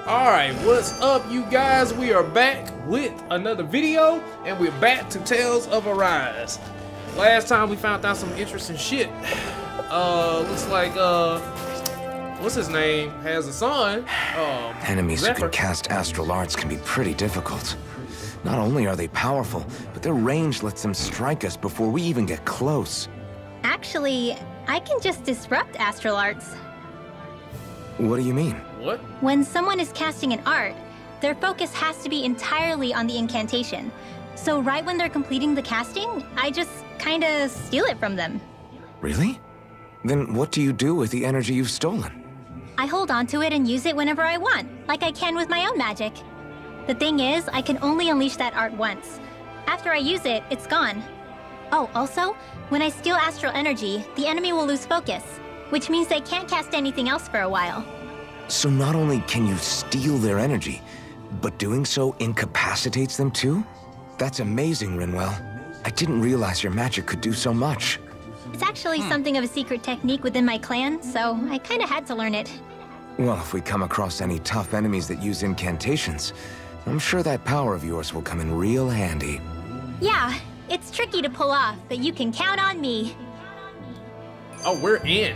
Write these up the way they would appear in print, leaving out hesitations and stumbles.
Alright, what's up you guys? We are back with another video and we're back to Tales of Arise. Last time we found out some interesting shit. Looks like what's his name? Has a son. Enemies Zephyr. who can cast astral arts can be pretty difficult. Not only are they powerful, but their range lets them strike us before we even get close. Actually, I can just disrupt astral arts. What do you mean? What? When someone is casting an art, their focus has to be entirely on the incantation. So right when they're completing the casting, I just kinda steal it from them. Really? Then what do you do with the energy you've stolen? I hold on to it and use it whenever I want, like I can with my own magic. The thing is, I can only unleash that art once. After I use it, it's gone. Oh, also, when I steal astral energy, the enemy will lose focus, which means they can't cast anything else for a while. So not only can you steal their energy, but doing so incapacitates them too? That's amazing, Rinwell. I didn't realize your magic could do so much. It's actually something of a secret technique within my clan, so I kinda had to learn it. Well, if we come across any tough enemies that use incantations, I'm sure that power of yours will come in real handy. Yeah, it's tricky to pull off, but you can count on me. Oh, we're in.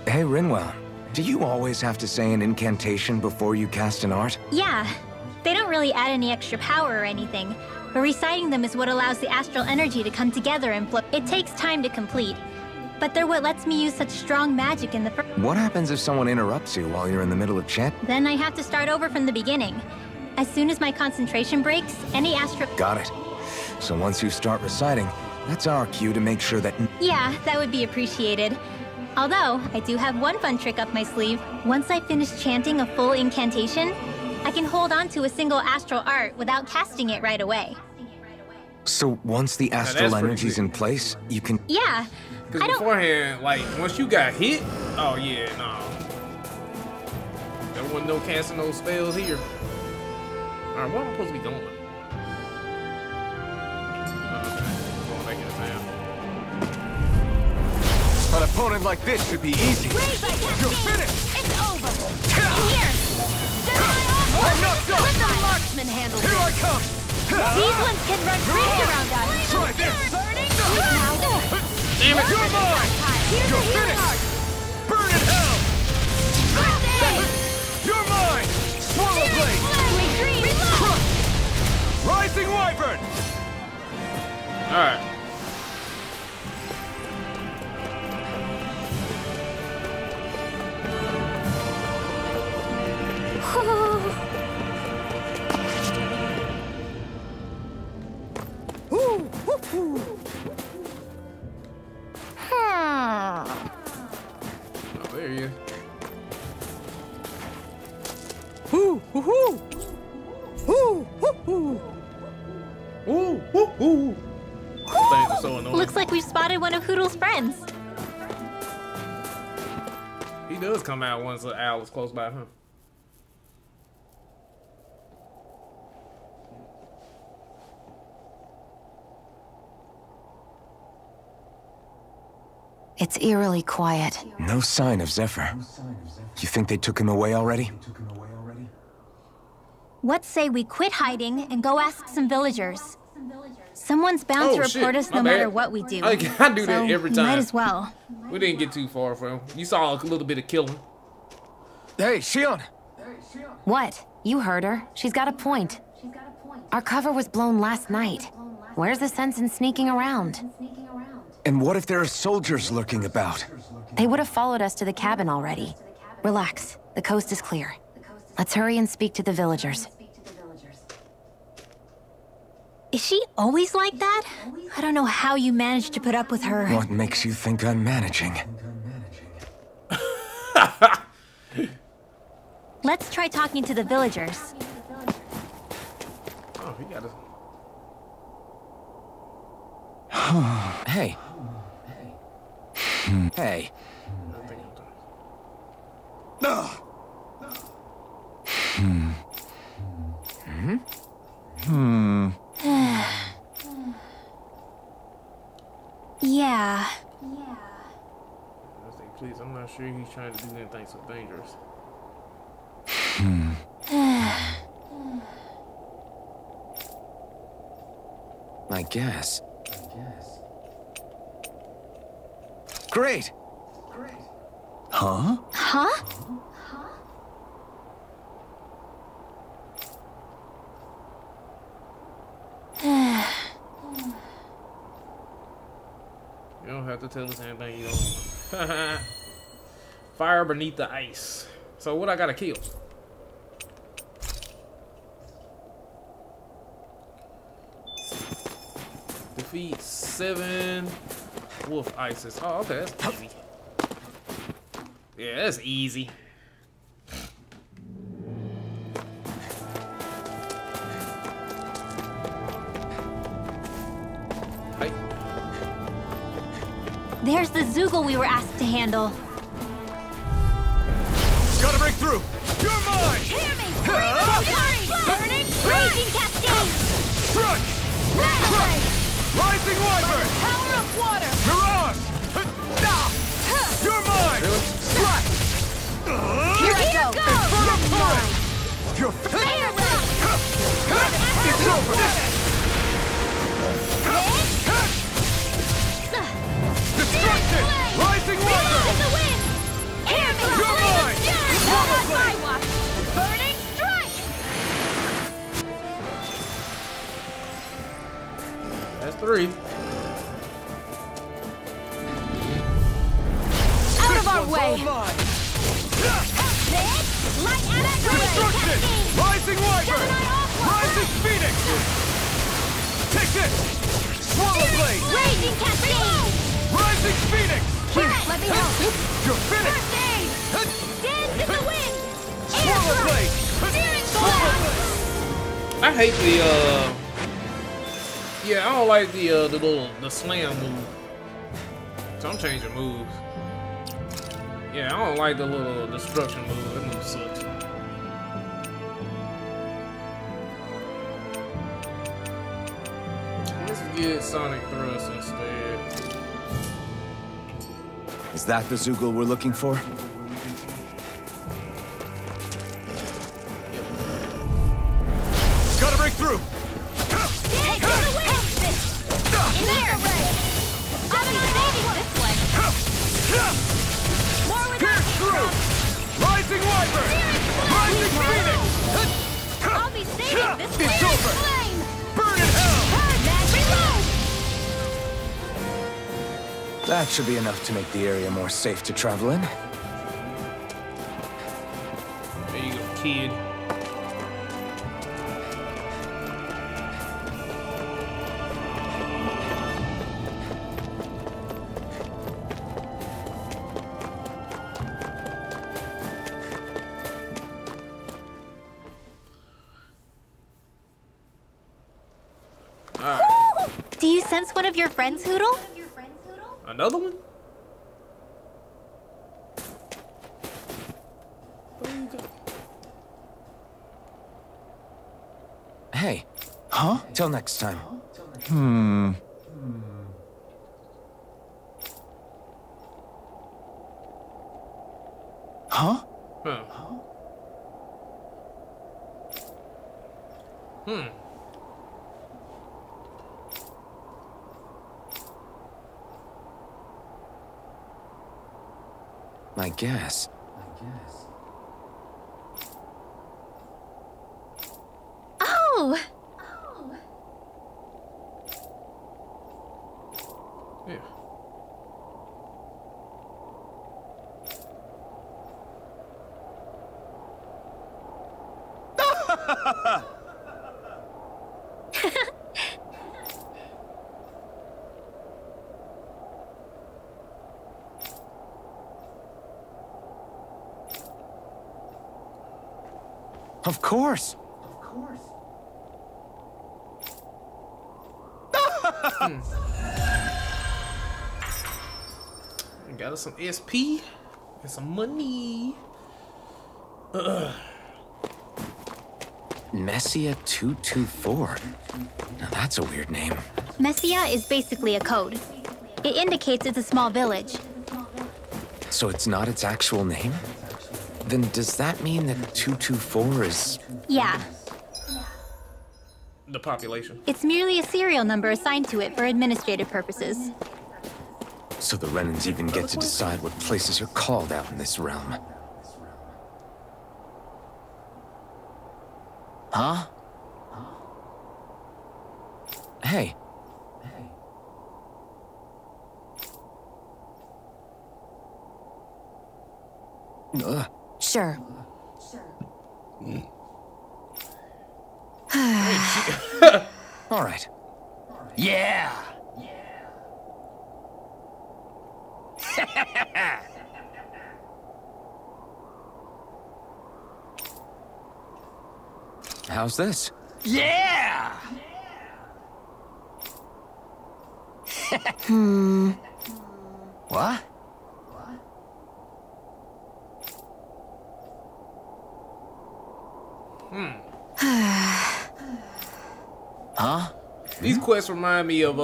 Hey, Rinwell, do you always have to say an incantation before you cast an art? Yeah, they don't really add any extra power or anything, but reciting them is what allows the astral energy to come together and flow. It takes time to complete, but they're what lets me use such strong magic in the first. What happens if someone interrupts you while you're in the middle of chant? Then I have to start over from the beginning. As soon as my concentration breaks, any astral. Got it. So once you start reciting, that's our cue to make sure that... Yeah, that would be appreciated. Although, I do have one fun trick up my sleeve. Once I finish chanting a full incantation, I can hold on to a single astral art without casting it right away. So once the astral energy's in place, you can... Yeah. Because beforehand, like, once you got hit, oh yeah, no. There wasn't no casting those spells here. Alright, where am I supposed to be going? Oh, okay. Going back in town. An opponent like this should be easy. You're finished! It's over! Here! I'm not done! Let the marksman handle Here I come! These ones can run rings around us! Try this! Burning! Damn it! You're mine! Here's You're the healing finished! art! Burn in hell! You're mine! Swallow blade! Retreat! Crush! Rising wyvern! Alright. Oh, there he is. Hoo hoo hoo! Hoo hoo hoo! Ooh, ooh, ooh. These things are so annoying. Looks like we've spotted one of Hoodle's friends. He does come out once the owl is close by, huh? It's eerily quiet. No sign of Zephyr. You think they took him away already? What say we quit hiding and go ask some villagers? Someone's bound to report us no matter what we do. I do that every time. Might as well. We didn't get too far from him. You saw a little bit of killing. Hey, Shion! What? You heard her. She's got a point. Our cover was blown last night. Where's the sense in sneaking around? And what if there are soldiers lurking about? They would have followed us to the cabin already. Relax. The coast is clear. Let's hurry and speak to the villagers. Is she always like that? I don't know how you managed to put up with her. What makes you think I'm managing? Let's try talking to the villagers. Oh, he got us. Hey. Hey. Yeah. please. I'm not sure he's trying to do anything so dangerous. I guess. Great! Huh? Huh? You don't have to tell us anything you don't want. Fire beneath the ice. So what I gotta kill? Defeat 7 wolf ices. Oh, okay, that's easy. Yeah, that's easy. Hey. There's the Zoogle we were asked to handle. Gotta break through! You're mine! Hear me! Burning! Raging Cascade! Strike! Melee! Rising Wyvern! Power of water! Mirage! You're mine! Strike! Here I go! You're mine! You're Fire Blast! It's over! Destruction! Rising Wyvern! In the wind! Hear me! You're mine! Not on my watch! Burning Strike! That's 3. Out of our way! Online! This! Light and Destruction! Cascade! Rising Wyvern! Gemini Offline! Rising Phoenix! Take this! Swallow Blade! Raging Cascade! Rising Phoenix! Here, let me help! You're finished! First aid! Dance in the wind! Swallow Blade! Searing Swallow Blast! Blade! I hate the yeah, I don't like the slam move. So I'm changing moves. Yeah, I don't like the little destruction move. That move sucks. Let's get Sonic Thrust instead. Is that the Zoogle we're looking for? Gotta break through! Take to the wind! In there! I'm not saving this one! More with Pierce us! through! Rising Wyvern! Rising Phoenix! I'll be saving this It's one! over! Flame! Burn in hell! Reload! That should be enough to make the area more safe to travel in. There you go, kid. Do you sense one of your friends, Hoodle? Another one? Hey. Huh? Till next time. Huh? Huh. I guess. Oh! Yeah. Of course. Got us some SP and some money. Messia 224. Now that's a weird name. Messia is basically a code. It indicates it's a small village. So it's not its actual name? Then does that mean that 224 is... Yeah, The population. it's merely a serial number assigned to it for administrative purposes. So the Renans even get to decide what places are called out in this realm. Huh? Hey. Sure. All right. Yeah! How's this? Yeah! What? Huh? These quests remind me of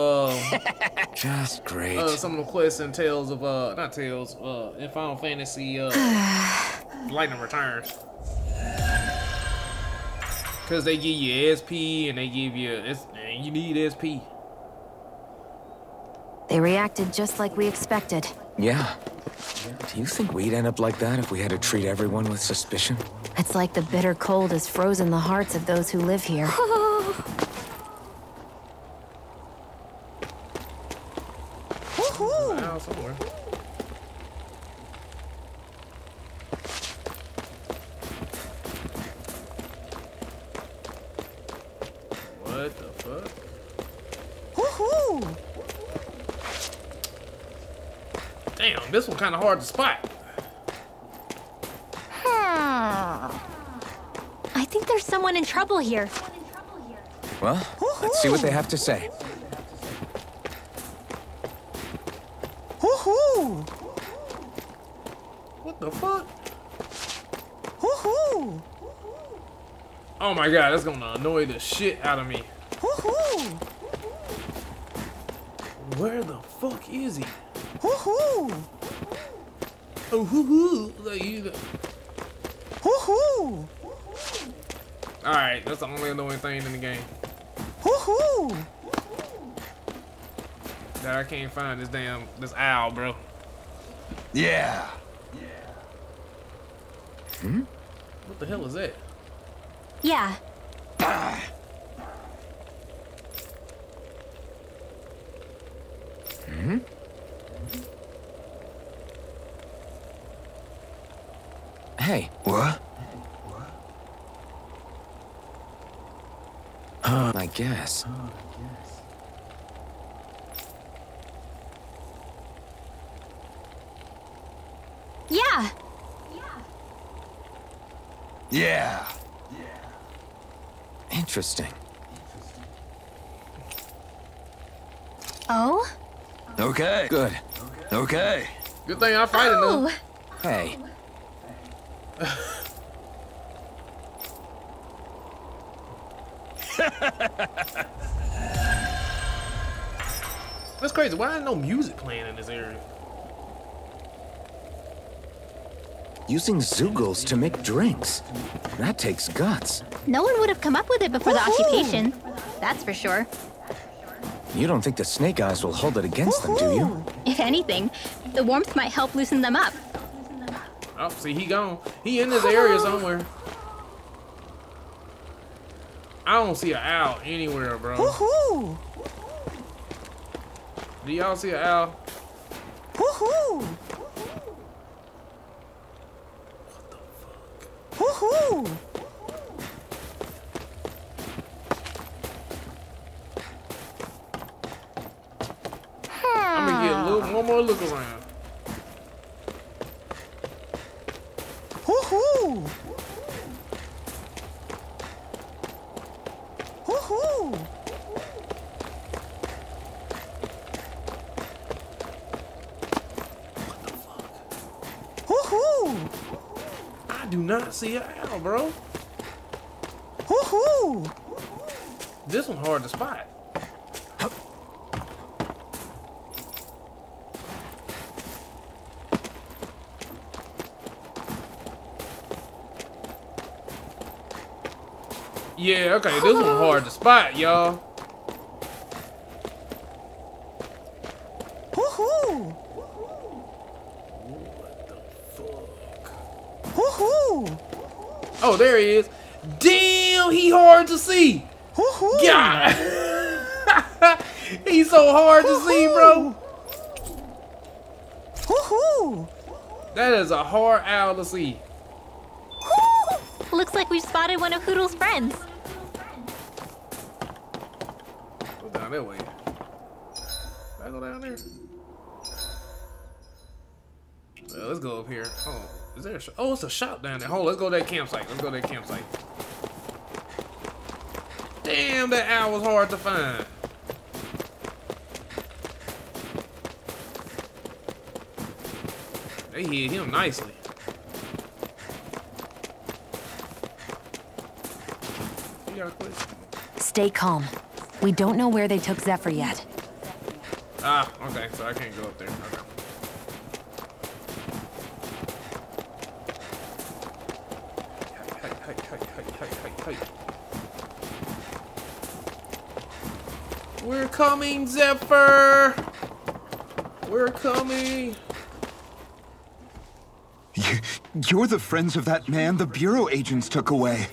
Just great. some of the quests in Tales of not Tales, in Final Fantasy Lightning Returns. Cause they give you SP and they give you and you need SP. They reacted just like we expected. Yeah. Do you think we'd end up like that if we had to treat everyone with suspicion? It's like the bitter cold has frozen the hearts of those who live here. Out somewhere. What the fuck? Damn, this one kind of hard to spot. I think there's someone in trouble here. Well, let's see what they have to say. What the fuck? Oh my god, that's gonna annoy the shit out of me. Where the fuck is he? Oh, hoo-hoo. Like, alright, that's the only annoying thing in the game. That I can't find this owl, bro. Yeah! What the hell is that? Yeah, Hey. What? I guess. yeah. Yeah! Interesting. Oh? Okay. Good. Okay. Good thing I'm fighting Oh, them. Hey. That's crazy. Why ain't no music playing in this area? Using Zoogles to make drinks. That takes guts. no one would have come up with it before the occupation. That's for sure. You don't think the Snake Eyes will hold it against them, do you? If anything, the warmth might help loosen them up. Oh, see, he gone. He in this area somewhere. I don't see an owl anywhere, bro. Do y'all see an owl? I'm gonna get one more look around. I do not see an owl, bro. This one hard to spot. Yeah, okay, this one hard to spot, y'all. Woohoo! What the fuck? Woohoo! Oh, there he is. Damn, he hard to see. Woohoo! God. He's so hard to see, bro. Woohoo! That is a hard owl to see. Looks like we've spotted one of Hoodle's friends. Go down that way. Did I go down there? Well, let's go up here. Oh, is there a shop? Oh, it's a shop down there. Hold on, let's go to that campsite. Let's go to that campsite. Damn, that owl was hard to find. They hit him nicely. You got a question? Stay calm. We don't know where they took Zephyr yet. Ah, okay, so I can't go up there. Okay. Hey. We're coming, Zephyr! We're coming! You're the friends of that man the Bureau agents took away.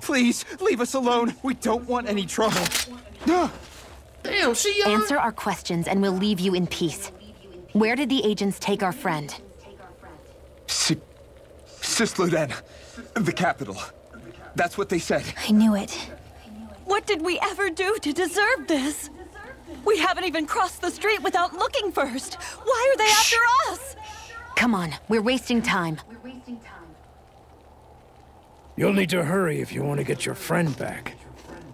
Please, leave us alone. We don't want any trouble. Damn, she Answer our questions and we'll leave you in peace. Where did the agents take our friend? Sisloden, the capital. That's what they said. I knew it. What did we ever do to deserve this? We haven't even crossed the street without looking first. Why are they after us? Come on, we're wasting time. You'll need to hurry if you want to get your friend back.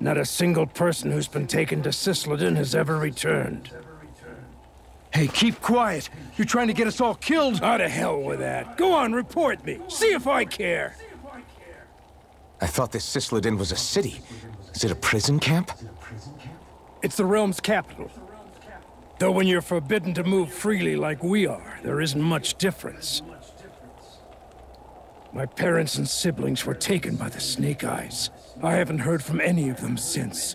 Not a single person who's been taken to Sisloden has ever returned. Hey, keep quiet. You're trying to get us all killed. Out of hell with that. Go on, report me. See if I care. I thought this Sisloden was a city. Is it a prison camp? It's the realm's capital. Though when you're forbidden to move freely like we are, there isn't much difference. My parents and siblings were taken by the Snake Eyes. I haven't heard from any of them since.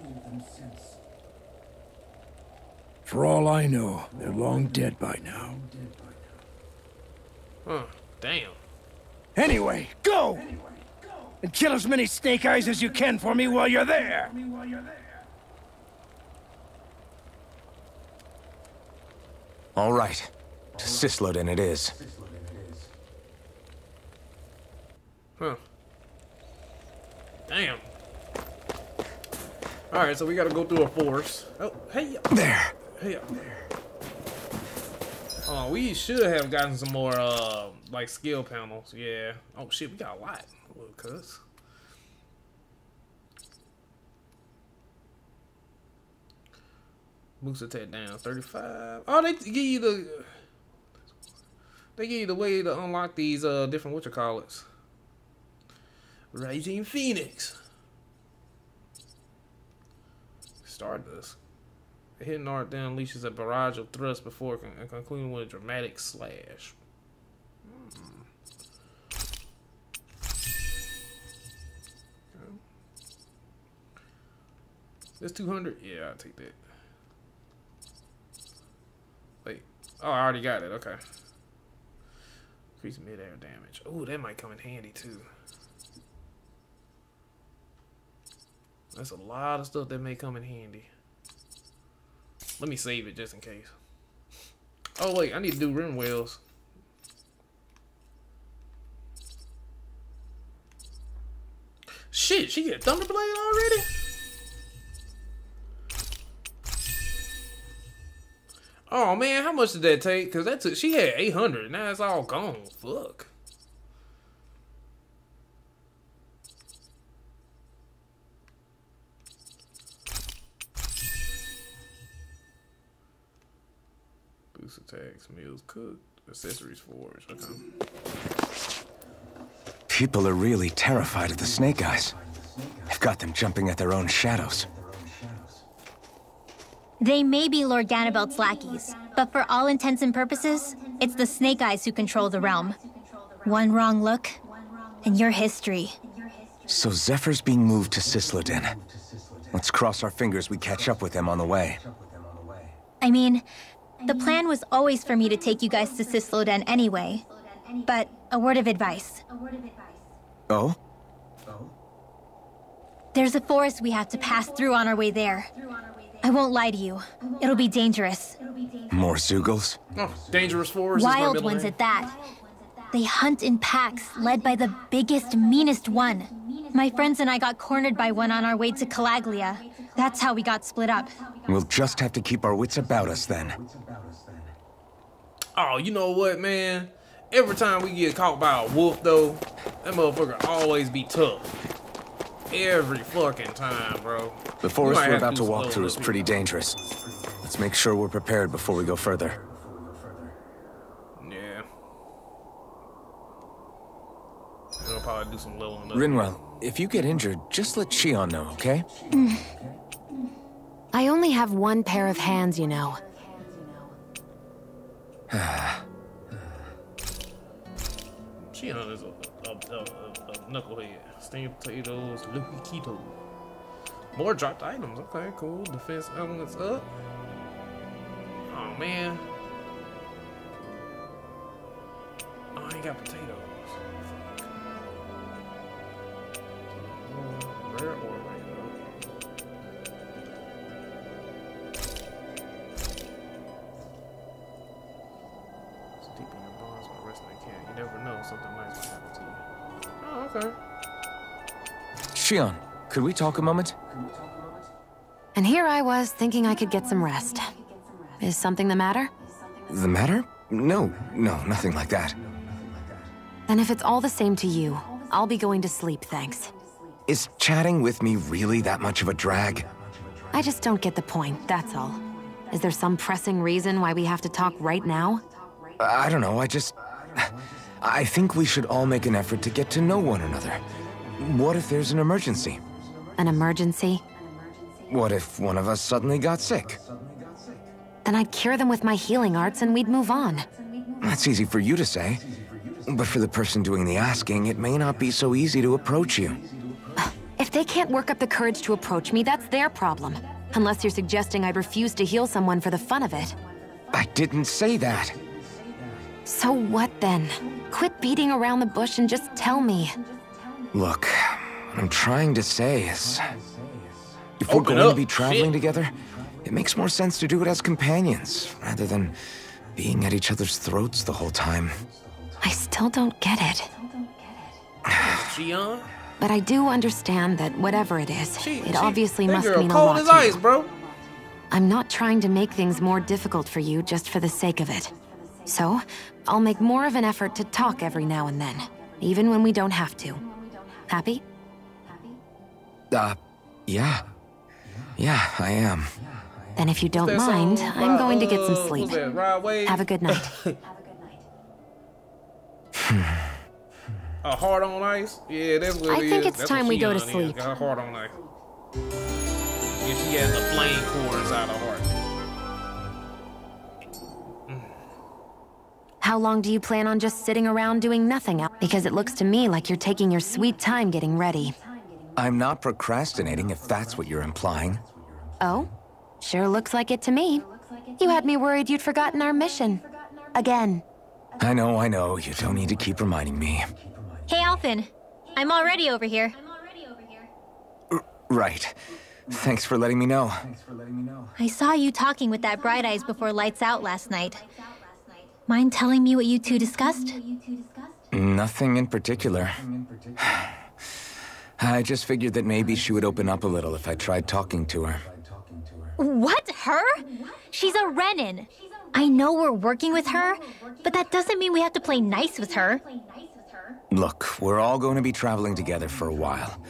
For all I know, they're long dead by now. Huh, damn. Anyway, go! And kill as many Snake Eyes as you can for me while you're there! All right. To Sisloden it is. Huh. Damn. Alright, so we gotta go through a forest. Oh, hey. There. Hey. Oh, we should have gotten some more, like, skill panels. Yeah. Oh, shit, we got a lot. Look, cuz. Boost attack down 35. Oh, they give you the... They give you the way to unlock these, different whatchamacallits. Rising Phoenix. Stardust. A hidden art then unleashes a barrage of thrusts before concluding with a dramatic slash. This 200? Yeah, I'll take that. Wait. Oh, I already got it. Okay. Increase mid-air damage. Oh, that might come in handy, too. That's a lot of stuff that may come in handy. Let me save it just in case. Oh, wait. I need to do rim wells. Shit, she get Thunderblade already? Oh man, how much did that take? Cause that took, she had 800. Now it's all gone. Fuck. Boost attacks, meals cooked, accessories forged. Okay. People are really terrified of the Snake Eyes. I've got them jumping at their own shadows. They may be Lord Ganabelt's lackeys, but for all intents and purposes, it's the Snake Eyes who control the realm. One wrong look, and your history. So Zephyr's being moved to Cisloden. Let's cross our fingers we catch up with him on the way. I mean, the plan was always for me to take you guys to Cisloden anyway. But a word of advice. Oh? There's a forest we have to pass through on our way there. I won't lie to you. It'll be dangerous. More Zeugles? Oh, dangerous forest. Wild ones at that. They hunt in packs, led by the biggest, meanest one. My friends and I got cornered by one on our way to Calaglia. That's how we got split up. We'll just have to keep our wits about us then. Oh, you know what, man? Every time we get caught by a wolf, though, that motherfucker always be tough. Every fucking time, bro. The forest we're about to walk through is pretty dangerous. Let's make sure we're prepared before we go further. Yeah. We'll probably do some leveling up. Rinwell, if you get injured, just let Shion know, okay? I only have one pair of hands, you know. Shion is a knucklehead. Steamed potatoes, Lucky Keto. More dropped items. Okay, cool. Defense elements up. Oh, man. Oh, I ain't got potatoes. Rare or regular? It's deep in your bones by resting in camp. You never know, something nice might happen to you. Oh, okay. Shion, could we talk a moment? And here I was, thinking I could get some rest. Is something the matter? The matter? No, nothing like that. Then if it's all the same to you, I'll be going to sleep, thanks. Is chatting with me really that much of a drag? I just don't get the point, that's all. Is there some pressing reason why we have to talk right now? I don't know, I think we should all make an effort to get to know one another. What if there's an emergency? An emergency? What if one of us suddenly got sick? Then I'd cure them with my healing arts and we'd move on. That's easy for you to say. But for the person doing the asking, it may not be so easy to approach you. If they can't work up the courage to approach me, that's their problem. Unless you're suggesting I'd refuse to heal someone for the fun of it. I didn't say that. So what then? Quit beating around the bush and just tell me. Look, what I'm trying to say is... if we're Open going to up. be traveling Shit. together, it makes more sense to do it as companions, rather than being at each other's throats the whole time. I still don't get it. Shion? But I do understand that whatever it is, it obviously that must girl mean a cold lot as to ice, you. bro. I'm not trying to make things more difficult for you just for the sake of it. So, I'll make more of an effort to talk every now and then, even when we don't have to. Happy? Yeah. Yeah, I am. Then if you don't That mind, song I'm by, going to get some what's sleep. that, Rod Wave? Have a good night. A heart on ice? Yeah, that's what it is. I think it's That's time what we go to Shion is. sleep. Got a heart on ice. Yeah, she has the flame core inside her heart. How long do you plan on just sitting around doing nothing else? Because it looks to me like you're taking your sweet time getting ready. I'm not procrastinating, if that's what you're implying. Oh? Sure looks like it to me. You had me worried you'd forgotten our mission. Again. I know, you don't need to keep reminding me. Hey, Alphen. I'm already over here. Right. Thanks for letting me know. I saw you talking with that Bright Eyes before lights out last night. Mind telling me what you two discussed? Nothing in particular. I just figured that maybe she would open up a little if I tried talking to her. What? Her? She's a Renin. I know we're working with her, but that doesn't mean we have to play nice with her. Look, we're all going to be traveling together for a while.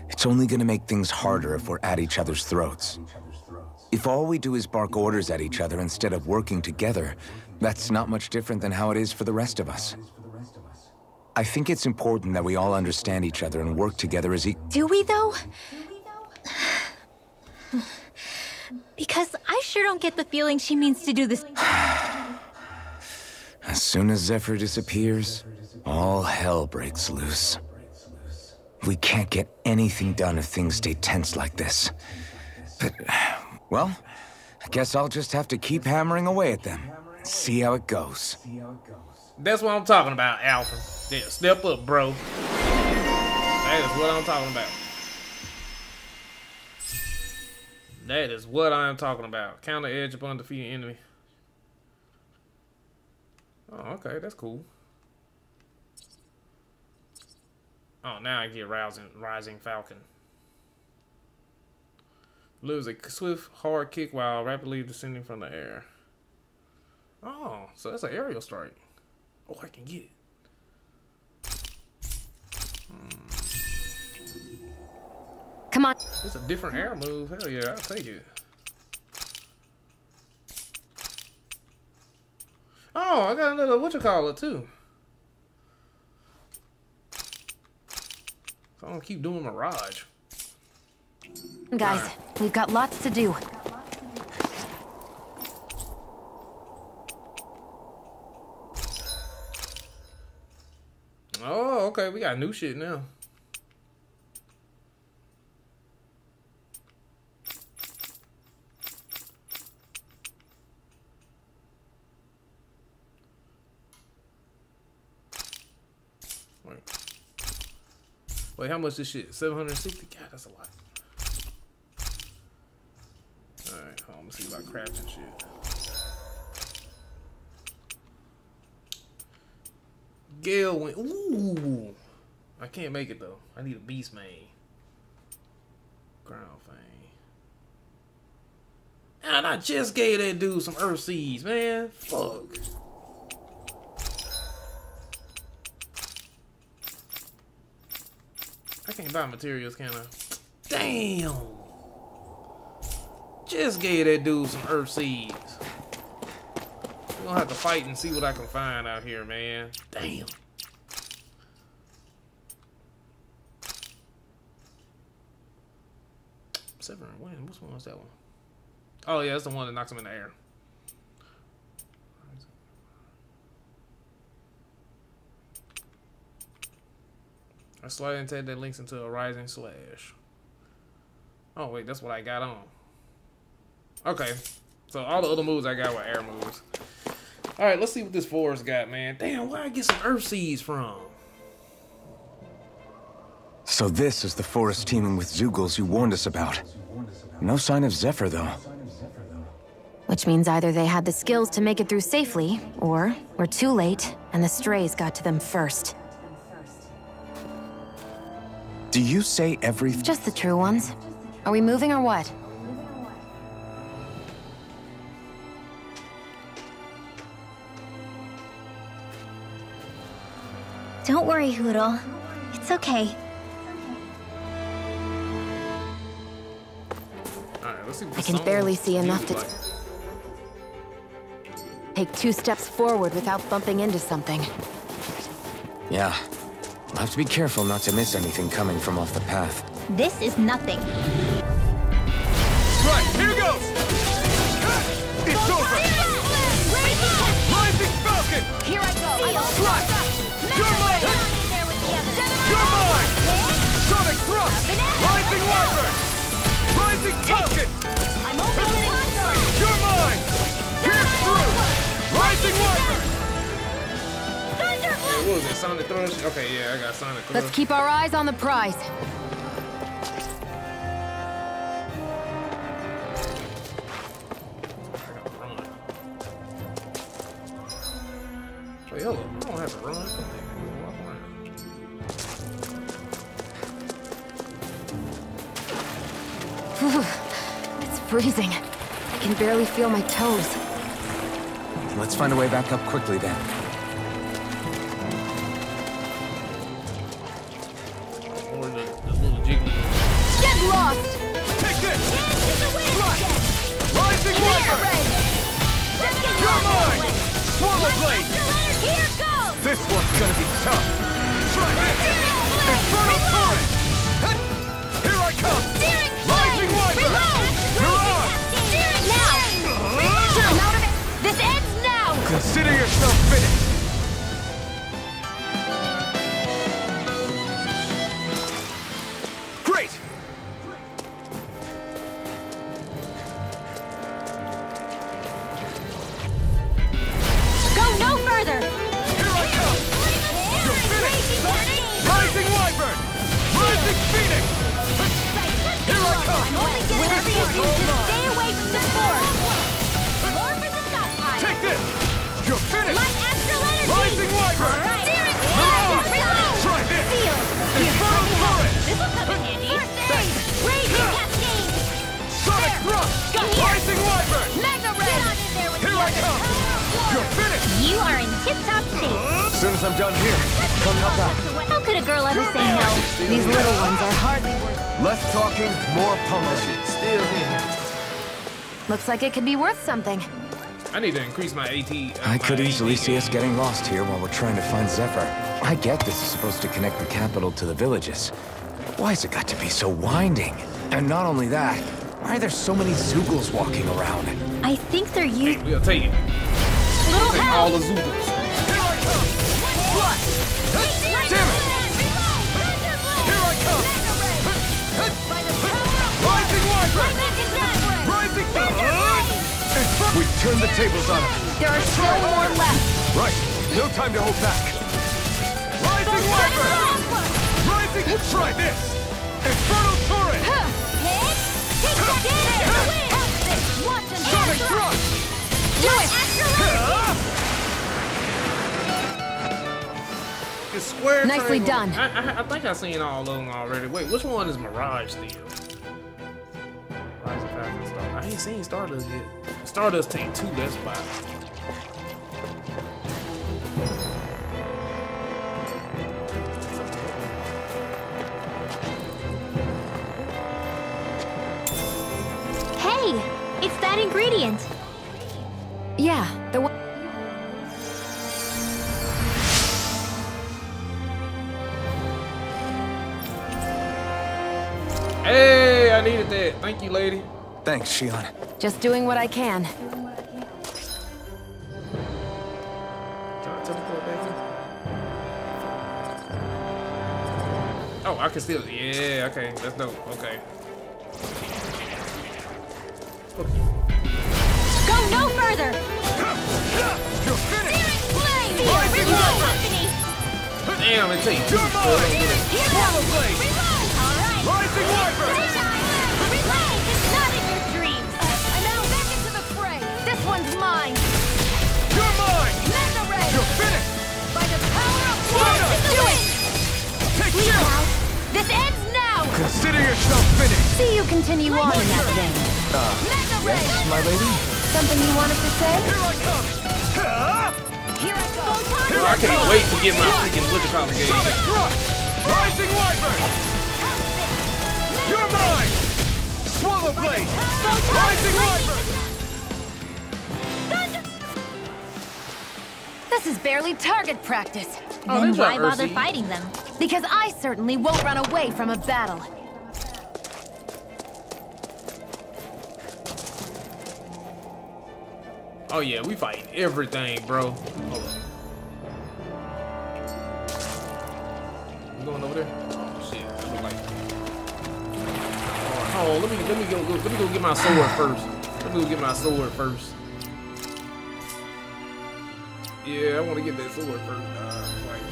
It's only going to make things harder if we're at each other's throats. If all we do is bark orders at each other instead of working together, that's not much different than how it is for the rest of us. I think it's important that we all understand each other and work together as Do we, though? Because I sure don't get the feeling she means to do this. As soon as Zephyr disappears, all hell breaks loose. We can't get anything done if things stay tense like this. But, well, I guess I'll just have to keep hammering away at them. See how it goes. That's what I'm talking about, Alpha. Yeah, step up, bro. That is what I'm talking about. That is what I'm talking about. Counter edge upon defeating enemy. Oh, okay, that's cool. Oh, now I get Rising Falcon. Lives a swift, hard kick while rapidly descending from the air. Oh, so that's an aerial strike. Oh, I can get it. Come on. It's a different air move. Hell yeah, I'll take it. Oh, I got another whatchamacallit too. So I'm gonna keep doing Mirage. Guys, we've got lots to do. Oh, okay, we got new shit now. Wait, how much this shit? 760? God, that's a lot. Alright, hold on, let's see about crafting shit. Gale went. Ooh! I can't make it though. I need a beast main. Ground fang. And I just gave that dude some earth seeds, man. Fuck. I can't buy materials, can I? Damn! Just gave that dude some earth seeds. We're gonna have to fight and see what I can find out here, man. Damn. Seven, which one was that one? Oh yeah, that's the one that knocks him in the air. A slide and tag that links into a rising slash. Oh wait, that's what I got on. Okay, so all the other moves I got were air moves. All right, let's see what this forest got, man. Damn, where I get some earth seeds from? So this is the forest teeming with Zeugles you warned us about. No sign of Zephyr, though. Which means either they had the skills to make it through safely, or we're too late, and the strays got to them first. Do you say everything? Just the true ones. Are we moving or what? Don't worry, Hoodle. It's okay. Alright, let's see what I can barely see enough to take 2 steps forward without bumping into something. Yeah. I'll have to be careful not to miss anything coming from off the path. This is nothing. Right, here goes! It's over! Rising Falcon! Here I go. Right! You're mine! You're mine! Sonic Thrust! Rising Wyvern! Rising Falcon! I'm opening the console. You're mine! Pierce through! Rising Wyvern! What was it? Sonic Thrush? Okay, yeah, I got Sonic Thrush. Let's keep our eyes on the prize. Wait, hold up. I don't have to run. Walk around. It's freezing. I can barely feel my toes. Let's find a way back up quickly, then. Or the little jiggly. Get lost! Take this! Right! Rising Wyvern! You're mine! Swallow Blade! Here goes. This one's gonna be tough! Infernal Torrent! Here I come! Rising Wyvern! You're on! Now! I'm out of it! This ends now! Consider yourself finished! tip-top shape. As soon as I'm done here, come help out. How could a girl ever say no? These little ones are hardly worth. Less talking, more pummeling. Still here. Looks like it could be worth something. I need to increase my AT. I could easily see us getting lost here while we're trying to find Zephyr. I get this is supposed to connect the capital to the villages. Why's it got to be so winding? And not only that, why are there so many Zoogles walking around? I think they're used. We'll take it. Little Take help! all the Zoogles. Damn it! Here I come! Rising Wyvern! Rising We turned the tables on him. There are still more left. Right. No time to hold back. Rising Wyvern! Rising... Try this! Infernal Torrent! Sonic Thrust! Do it! It's square. Nicely triangle. done. I think I've seen all of them already. Wait, which one is Mirage still? Rise of Falcon Star. I ain't seen Stardust yet. Stardust take 2, that's fine. Hey, it's that ingredient. Yeah, the one. Hey, I needed that. Thank you, lady. Thanks, Shion. Just doing what I can. Can I teleport back in? Oh, I can still. Yeah, okay. That's dope. Okay. Go no further. You're finished! Rising company. Damn, it takes 2. You're mine! Swallow Blade! Rising Wyvern! It's not in your dreams. I'm out back into the fray. This one's mine. You're mine! Mega Ray! You're finished! By the power of Fight us! do it! Take this! This ends now. Consider yourself finished! See you continue on in that vein. Mega Ray! Yes, my lady? Something you wanted to say? Here I come! Here I go! I can't wait to get my freaking whatchamacallit game. Sonic Thrust! Rising Wyvern! You're mine! Swallow Blade! Rising Wyvern! This is barely target practice. Oh, Then that's why not bother Ursi. fighting them? Because I certainly won't run away from a battle. Oh yeah, we fight everything, bro. Hold on. You going over there? Oh shit. That look like... Oh, let me go get my sword first. Let me go get my sword first. Yeah, I want to get that sword first.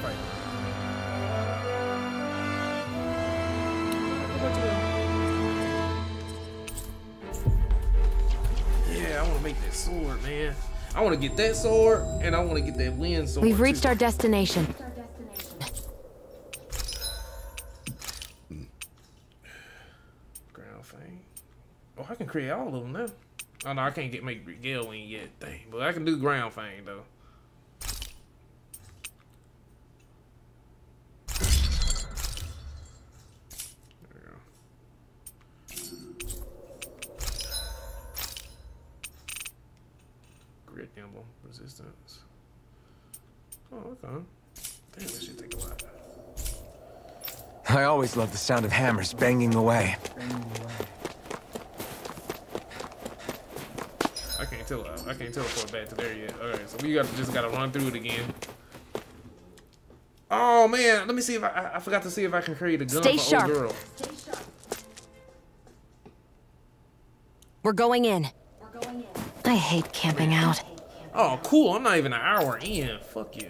Fight. Yeah, I want to make that sword, man. I want to get that sword, and I want to get that wind sword. We've reached too. our destination. Ground Fang. Oh, I can create all of them now. Oh no, I can't make Gale Wing yet. Dang, but I can do Ground Fang though. There we go. Grit Emblem Resistance. Oh, okay. Damn, this should take a while. I always love the sound of hammers banging away. I can't teleport back to there yet. Alright, so we just gotta run through it again. Oh man, let me see if I forgot to see if I can create a gun Stay for sharp. old girl. We're going in. I hate camping out. Oh cool, I'm not even an hour in. Fuck yeah.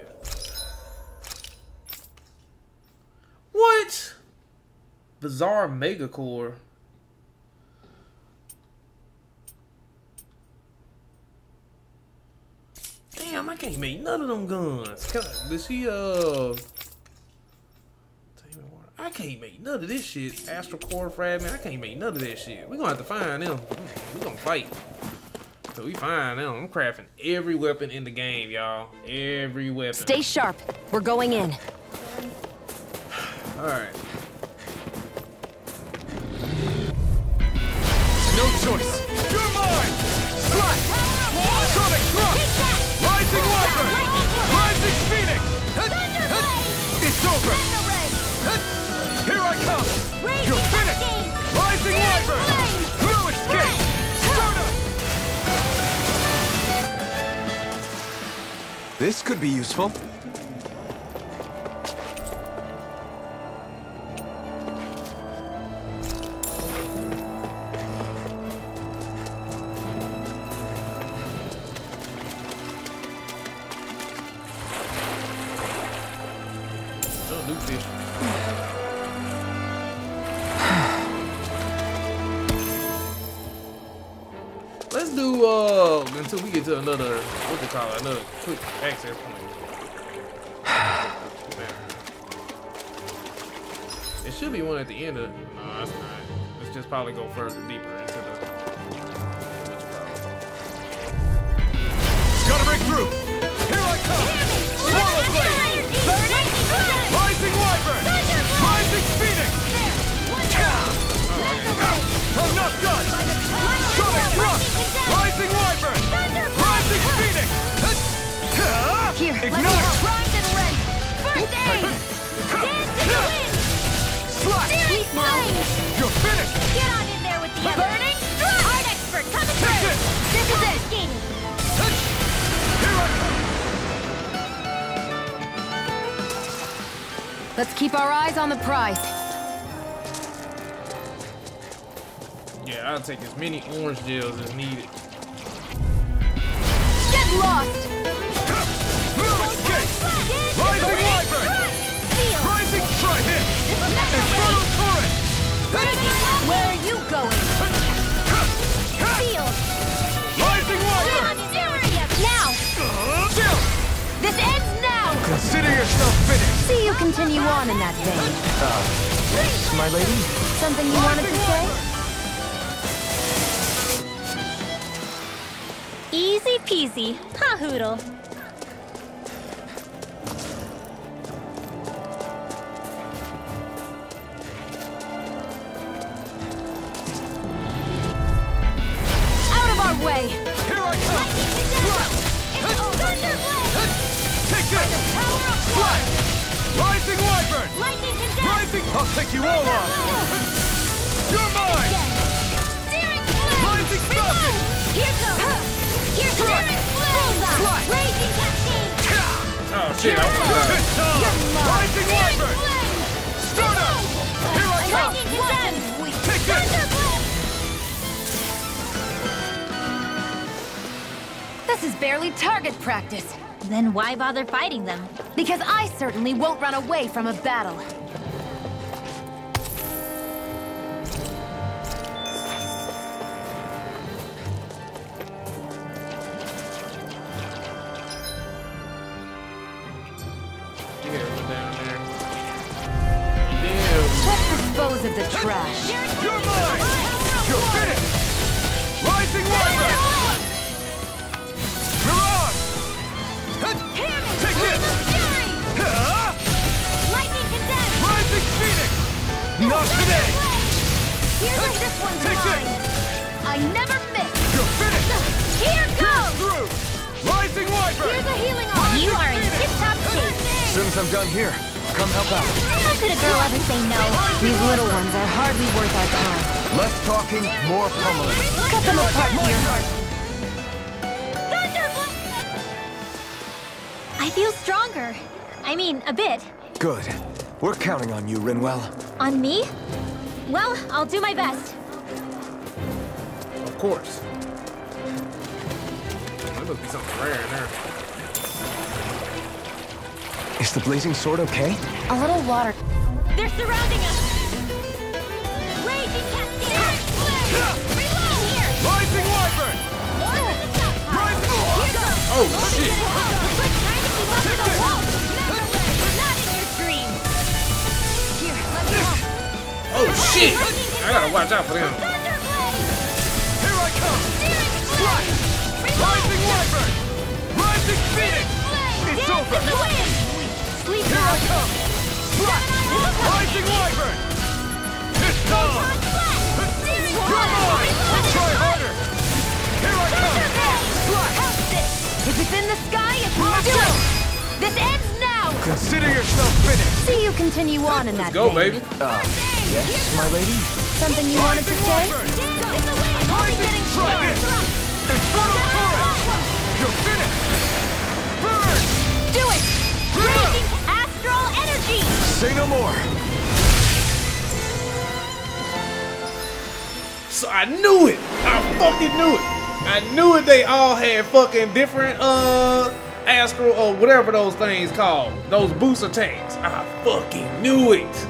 What? Bizarre Mega Core. Damn, I can't make none of them guns. Did she I can't make none of this shit. Astral Core Fragment, I can't make none of that shit. We're gonna have to find them. We're gonna fight. So we fine now. I'm crafting every weapon in the game, y'all. Every weapon. Stay sharp. We're going in. Alright. No choice. You're mine! Slash! Sonic thrust! Rising Wyvern! Rising Phoenix! It's over! Here I come! You're finished! Rising Wyvern! No escape! Start up! This could be useful. Let's do until we get to another another quick access point. It should be one at the end of no, that's not. Let's just probably go further deeper into the Gotta break through! Here I come! Swallow Blade! Rising Wyvern! Rising Phoenix! I'm not done! Sonic thrust! Rising Wyvern! Rising Phoenix! Here, Ignite! Primed and ready. First aid. Dance in the wind. Slash! Sweet flame. You're finished! Get on in there with the others. Burning thrust. Art expert coming Take through. it! This is it. Skating. Here I come! Let's keep our eyes on the prize. Yeah, I'll take as many orange gels as needed. Get lost! No escape! Rising Wyvern! Rising Tri-Hit! Infernal Torrent! Where are you going? Field. Rising Wyvern! Now. Chill! This ends now! Consider yourself finished! See you continue on in that vein. Yes, my lady? Something you wanted to say? Easy peasy. Pahoodle. Out of our way! Here I come! Take this! Flash! Rising Wyvern! Rising! I'll take you all on! You're mine! Rising Falcon! Here's Steering Flash! Raging Cascade. Oh shit, I was It's time! Rising Wyvern! Start up! Here I come! Take this! This is barely target practice. Then why bother fighting them? Because I certainly won't run away from a battle. Let's dispose of the trash. You're mine! You're finished! Rising Wyvern! Mirage! Take this! Rising Phoenix! Not today! This one's Take mine. this! I never miss. You're finished! Here goes. Through! Rising Wyvern! Here's a healing arm. You are in tip-top shape. As soon as I'm done here, come help out. How could a girl ever say no? These little ones are hardly worth our time. Less talking, more pummeling. Cut them apart here. I feel stronger. I mean, a bit. Good. We're counting on you, Rinwell. On me? Well, I'll do my best. Of course. There must be something rare in there. Is the blazing sword okay? A little water. They're surrounding us. Raging Cascade. Reload here. Rising Wyvern! Oh shit! Oh shit! I gotta watch out for them. Here I come! Slash! Open the wind! Sleep Here I come! Rising Wyvern! It's gone! You're mine! Try harder! Here I come! If it's in the sky, it's do it! This ends now! Consider yourself finished! See you continue on in that Go, vein. baby. Yes, my lady? Something you wanted to say? Rising Dragon! Infernal Torrent! You're finished! Burn! Do it! Raging astral energy! Say no more! So I knew it. I fucking knew it. I knew it. They all had fucking different astral or whatever those things called. Those boost attacks. I fucking knew it.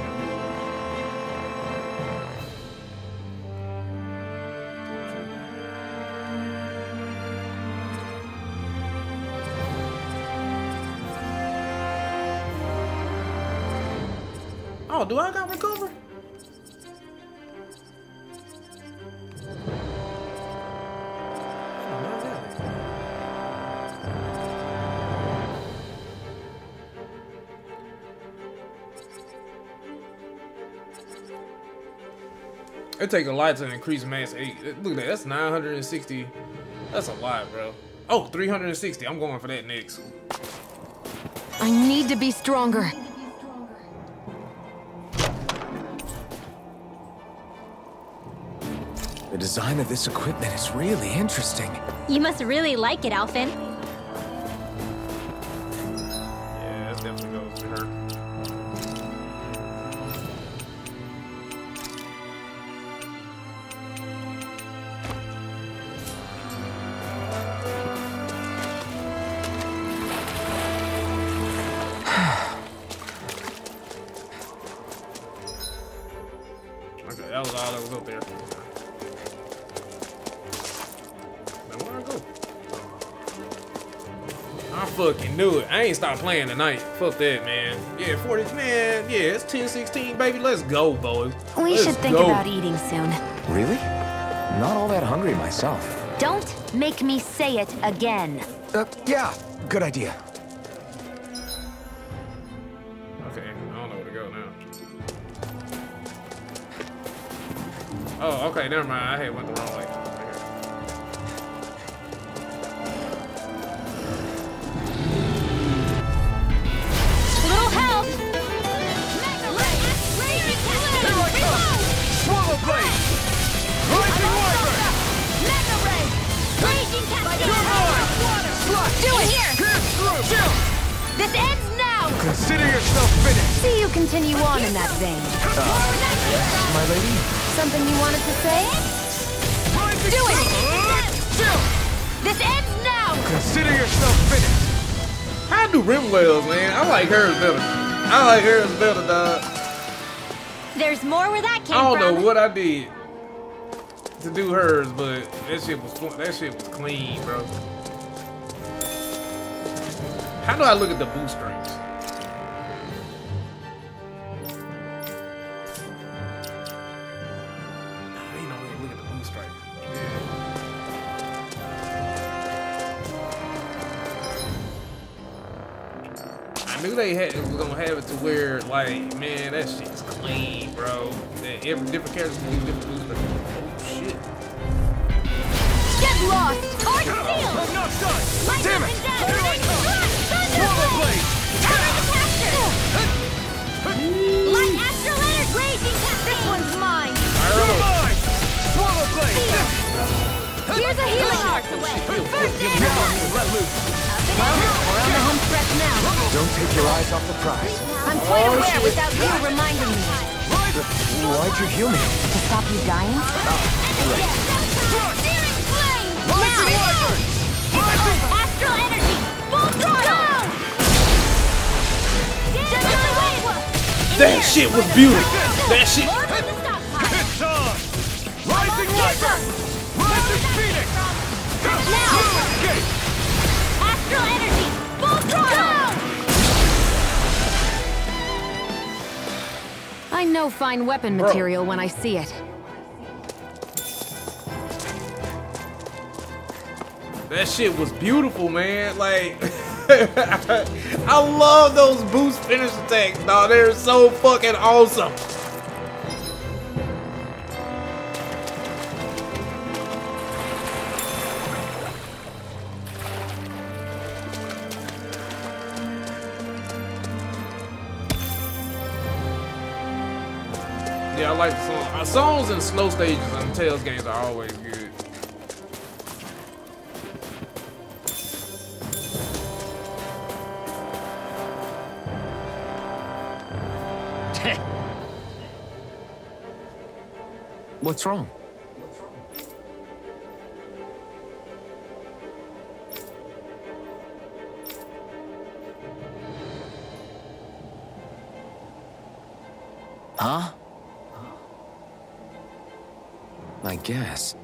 Oh, do I got recover? It take a lot to increase mass 8. Look at that. That's 960. That's a lot, bro. Oh, 360. I'm going for that next. I need to be stronger. The design of this equipment is really interesting. You must really like it, Alphen. Yeah, that definitely goes to her. Okay, that was all that was up there. Now where'd I go? I fucking knew it. I ain't stopped playing tonight. Fuck that, man. Yeah, 40, man. Yeah, it's 10-16, baby. Let's go, boys. We Let's should think go. about eating soon. Really? Not all that hungry myself. Don't make me say it again. Yeah, good idea. Okay, I don't know where to go now. Oh, okay, never mind. I had went the wrong way. Little help! Swallow Blade! Rising Wyvern! You're mine! Do it here! Pierce through! This ends now! Consider yourself finished! See you continue on in that vein. Yes, my lady? Something you wanted to say? Rising Do it! Chill! This ends now! Consider yourself finished! How do Rimwells, man? I like hers better. I like hers better, dog. There's more where that came I don't from. know what I did to do hers, but that shit was clean, bro. How do I look at the boost strings? I ain't no way to look at the boost strings. I knew they was gonna have it to where, like, man, that shit's clean, bro. That every different character can do different boost strings. Oh shit. Get lost! Hard I'm steel! not done! Light Damn up it! and down! Here I come! Thunder Swallow blade! Blade! Counter the caster! Light astral energy! Raging caster! This one's mine! You're mine! Swallow Blade! Here's a healing arc away! First aid! Let loose! We're on the home stretch now. Don't take your eyes off the prize. I'm quite aware without you reminding me. Why'd you heal me? To stop you dying? Searing flame! Rising Wyvern! Rising! Astral energy! Full throttle! That shit was beautiful. That shit. It's on! Rising Wyvern! Rising Phoenix! Now! Escape! Astral energy! Full throttle! I know fine weapon Bro. material when I see it. That shit was beautiful, man. Like, I love those boost finish attacks, dog. They're so fucking awesome. Yeah, I like the song. Songs and slow stages in Tales games are always good. What's wrong? Huh? I guess.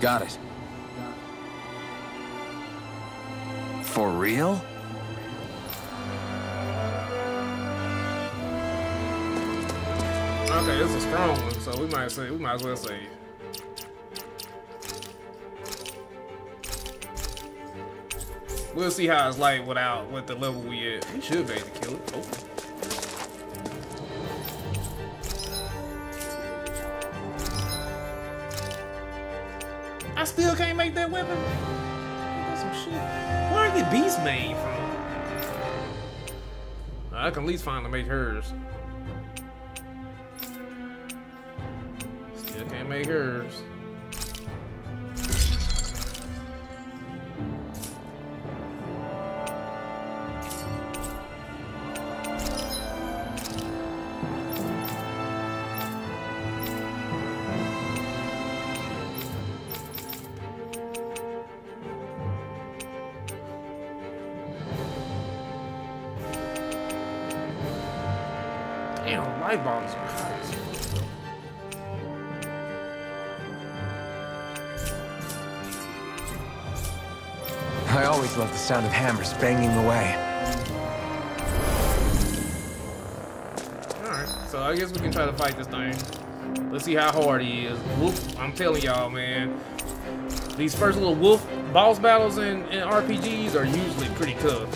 Got it. For real? Okay, this is a strong one, so we might as well say. We'll see how it's like with the level we at. We should be able to kill it. Oh. I still can't make that weapon. That's some shit. Where are the beasts made from? I can at least finally make hers. Still can't make hers. Damn, light bombs are nice. I always love the sound of hammers banging away. Alright, so I guess we can try to fight this thing. Let's see how hard he is. Wolf, I'm telling y'all, man. These first little wolf boss battles in RPGs are usually pretty tough.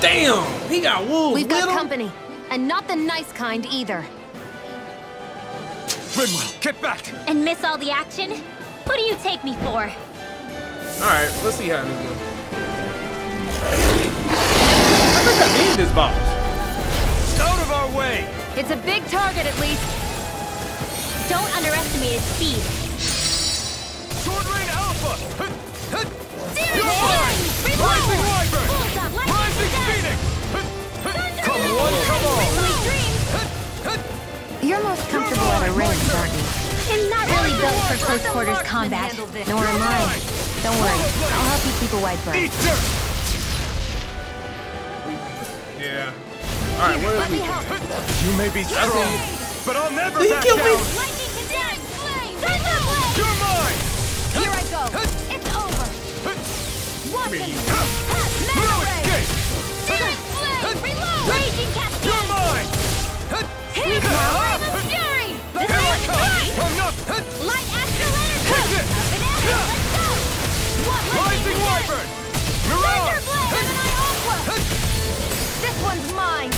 Damn! He got wolves. We've got with him. company, and not the nice kind either. Rimwell, get back! And miss all the action? Who do you take me for? Alright, let's see how this goes. I think I need this boss. Out of our way! It's a big target, at least. Don't underestimate its speed. Sword Rain Alpha! Serious Rising Wyvern! Rising Phoenix! Come on, come on! You're most comfortable at a range, aren't you? I'm not really built for close quarters combat. Nor am I. Don't worry, I'll help you keep a wide berth. Eat dirt! Yeah. Alright, where is he? You may be strong, but I'll never back killed me. down! You're mine! Here I go. It's over. Come here, you. No escape! Raging Cascade! You're mine! Here's my Ring of Fury! Here I come! I'm not... Light Astral Energy! Take it! Let's go! What Rising Wyvern! Mirage! This one's mine.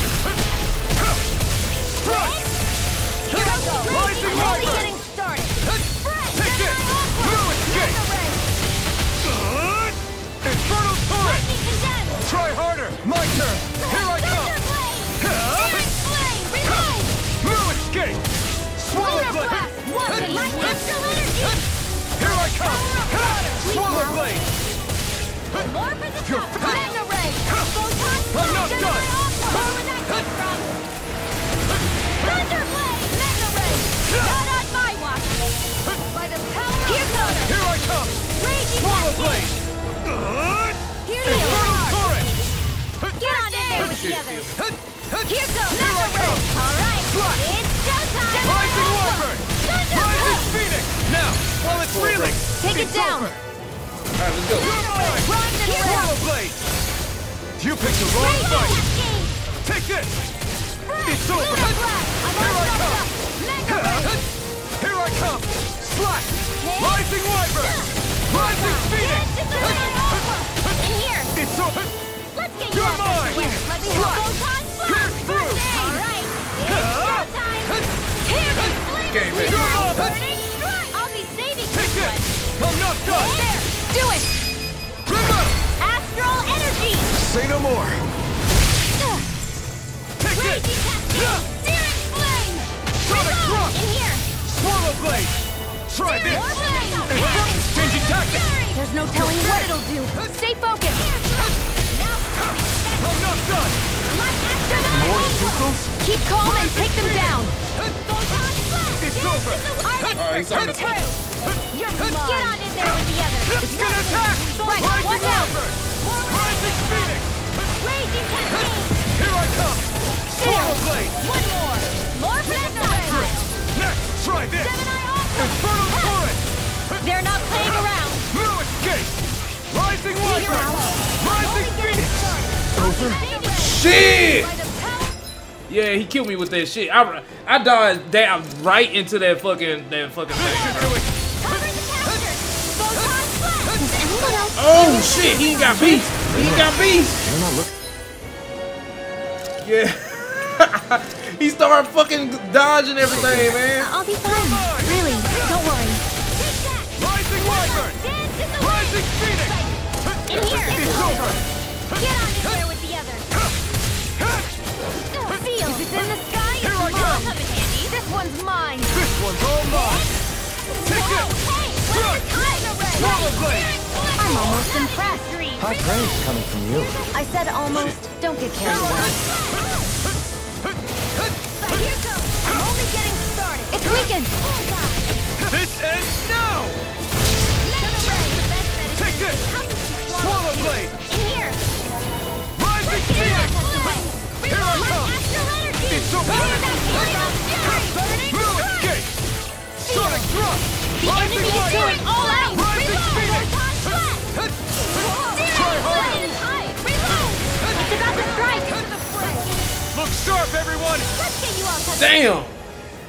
Thrust! Here I go. Rising I'm only Wyvern! getting started. Take it! No escape! Infernal Torrent! Try harder! My turn! Here I come! No escape! Swallow Blade! Here I come! Swallow Blade! More for the You're top! fast. Mega Ray! I'm not done! Where would that come from? Thunderblade! Mega Ray! Not on my watch! By the power of Here I come! Raging Swallow Cascade! Blade! Here you are! shit. together. Yeah. Here goes. All right. It's showtime. Rising Wyvern! Rising Phoenix! Now, while it's reeling! Take it down! Alright, let's go. Swallow Blade! You picked the wrong fight! Take this! It's over! Here I come! Here I come! Slash! Rising Wyvern! Rising Phoenix! In here. It's over! Let's get you You're out mine! there. Let me help. Photon Pierce blast. through! All right. It's showtime. Here we Okay, man. burning strike. I'll be saving Take this this! one. I'm not done! There. Do it. River! Astral energy. Say no more! Take Crazy this! cascade. Searing flame. Sonic Thrust! In here. Swallow Blade! Try this! More flame. Changing tactics! There's no telling what it'll do. Stay focused. I'm not done! More signals? Keep calm and take them down. It's over! Alright, he's on the You're mine. Get on in there with the others. It's gonna attack! Right, Rising watch out. Wyvern! Rising Phoenix! Raging cascade. Here I come! Swallow Blade! One more. More projectiles. Next, try this! Gemini Ultra. Infernal Torrent! They're not playing around. No escape! Rising Wyvern! Rising Phoenix! Over? Shit! Yeah, he killed me with that shit. I died down right into that fucking thing, bro. Oh shit, he ain't got beast. He ain't got beast. Yeah. He started fucking dodging everything, man. I'll be fine. Really, don't worry. Rising Wyvern! Rising Phoenix! In here. It's over! Get on in there with the others. Feel. If it's in the sky, Here I it's come. mine. Handy. This one's mine. This one's all mine! Take Whoa, this! hey, Run! Swallow Blade! I'm almost impressed. High praise coming from you. I said almost. Don't get carried away. But here goes. I'm only getting started. It's weakened. This ends now! Take this! Swallow Blade! In here. Rising Phoenix! Here I come! It's over! No escape! Sonic Thrust! The Rising enemy is going Wyvern! all out. Rising Phoenix! Try harder! It's about to strike. Look sharp, everyone! Let's get you all touched. Damn.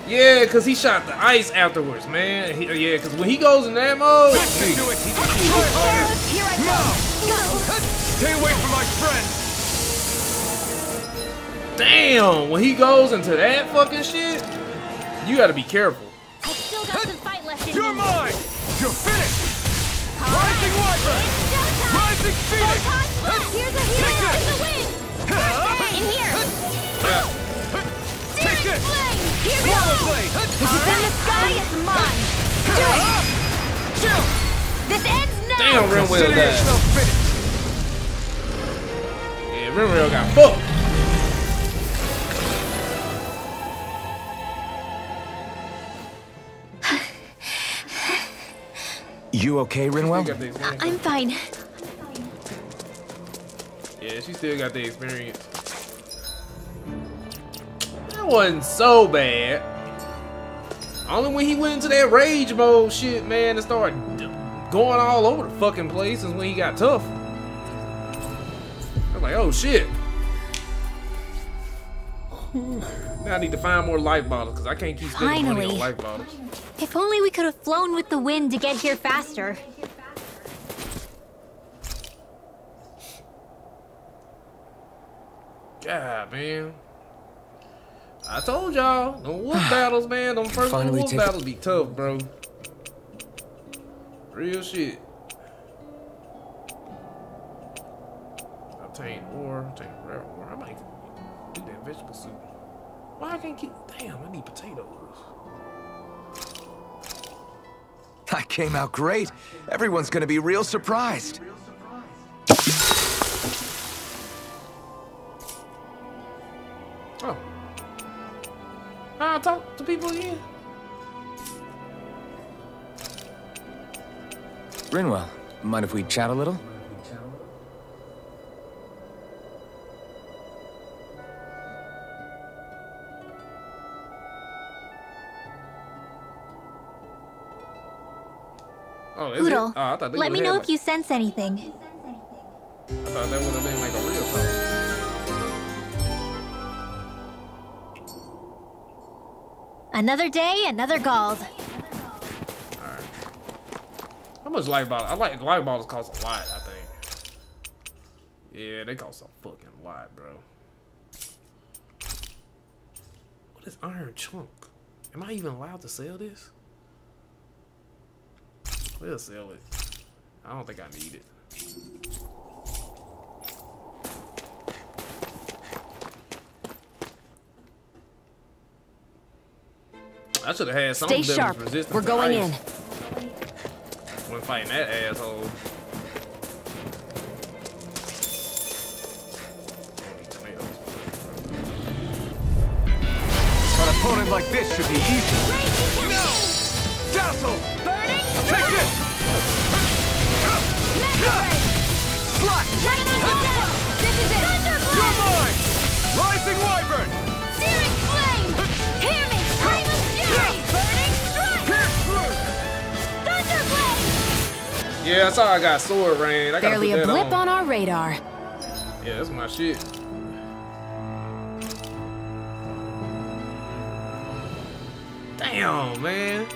Yeah, cause he shot the ice afterwards, man. Yeah, cause when he goes in that mode, This should do it! Try harder! Here I Now! Stay away from my friend! damn, when he goes into that fucking shit, you gotta be careful. I still got some fight left in You're me. mine! You're finished! Rising Wyvern! Rising Phoenix! Here's a hero in the wind. In here. Take this! Here we Swallow go. Blade! If it's in the sky, it's mine. Do it. Chill! This ends now. Damn, Rimwell Consider died. yourself finished! Yeah, Rimwell got fucked. You okay, She Rinwell? got the experience. I'm fine. Yeah, she still got the experience. That wasn't so bad. Only when he went into that rage mode shit, man, and started going all over the fucking place is when he got tough. I was like, oh shit. Now I need to find more life bottles because I can't keep spending money on Finally. life bottles. If only we could have flown with the wind to get here faster. God, man. I told y'all, them wolf battles, man, them first Finally wolf take it. battles be tough, bro. Real shit. Obtain ore, obtain rare ore. I might do that vegetable soup. Why I can't keep, damn, I need potatoes. I came out great. Everyone's gonna be real surprised. Oh. I'll talk to people again. Rinwell, mind if we chat a little? Oh, is Poodle, it? Oh, I thought they let me would've know had, if you sense anything. I thought that would have been like a real talk. Another day, another Gald. Alright. How much light bottles? I like light bottles cost a lot, I think. Yeah, they cost a fucking lot, bro. What is iron chunk? Am I even allowed to sell this? We'll sell it. I don't think I need it. I should have had something Stay that sharp. was resistant We're to going ice in. when fighting that asshole. An opponent like this should be easy. No! Dazzle! Burning Take this! Slash! This is it! Thunderblade! You're mine! Rising Wyvern! Searing flame! Hear me! Scream of fury! Burning strike! Pierce through! Thunderblade! Yeah, that's how I got sword rain. I gotta Barely put a that blip on our radar. Yeah, that's my shit. Damn, man.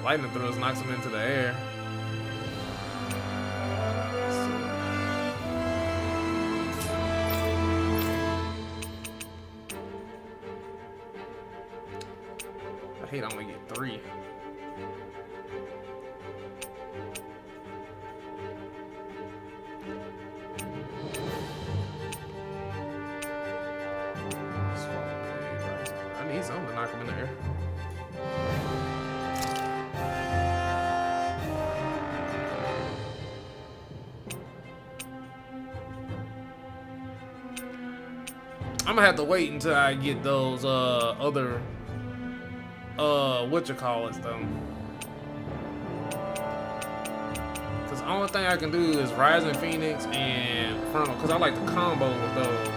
Lightning thrust knocks him into the air. I hate I only get 3. I need something to knock him in the air. I'm gonna have to wait until I get those other whatchamacallits though. Cause the only thing I can do is Rising Phoenix and Frontal, cause I like the combo with those.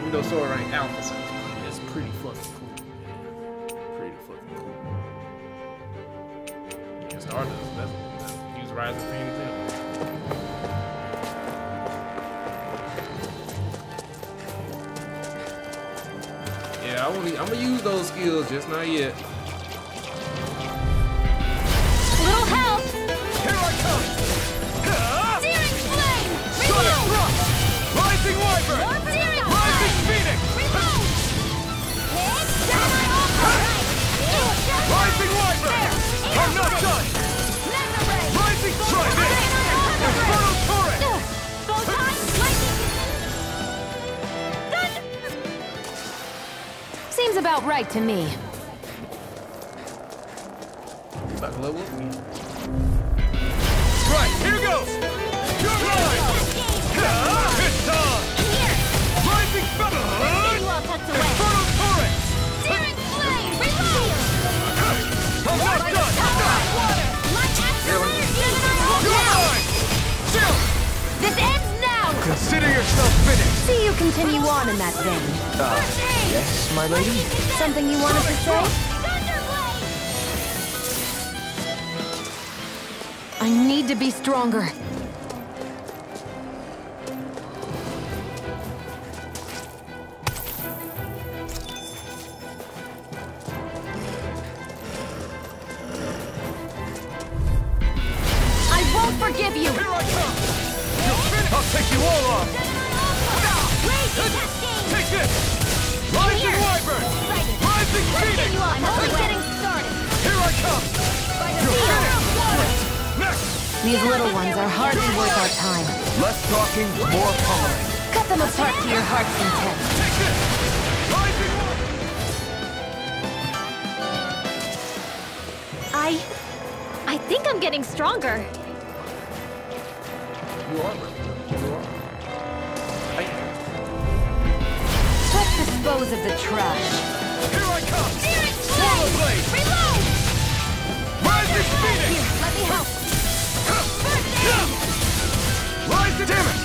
You know, Sword Rank Alpha is pretty fucking cool. Pretty fucking cool. Yeah, Stardust, let's use Rising Phoenix too. Yeah, I'm gonna use those skills, just not yet. Little help! Here I come! Searing flame! Sonic Reload! thrust! Rising Wyvern! Searing Rising flame! Phoenix! Reload! Hit! Right! Rising Wyvern! I'm not done! Rising Trident! Infernal Torrent! Photon! Lightning! Seems about right to me. About to level up again. Right, here goes! You're mine! It's on! Here! Rising Feather! You all tucked away! Infernal Torrent! Searing flame! Reload! I'm not done! Launch absolute! You're mine! Chill! This ends now! Consider yourself finished! See you continue on in that vein. Yes, my lady? Something you wanted to say? Thunderblade! I need to be stronger. I won't forgive you! Here I come! You're finished! I'll take you all on! Take this! Rising Wyvern! Rising Phoenix! I'm only getting started! Here I come! You're finished! Next! These little ones are hardly worth our time. Less talking, more pummeling. Cut them apart to your heart's content. Take this! Rising I think I'm getting stronger. You are, bro. You are. Hey. Let's dispose of the trash. Here I come! Searing Swallow flame! Blade! Reload! Rising Phoenix! Let me help! Rising Damn it!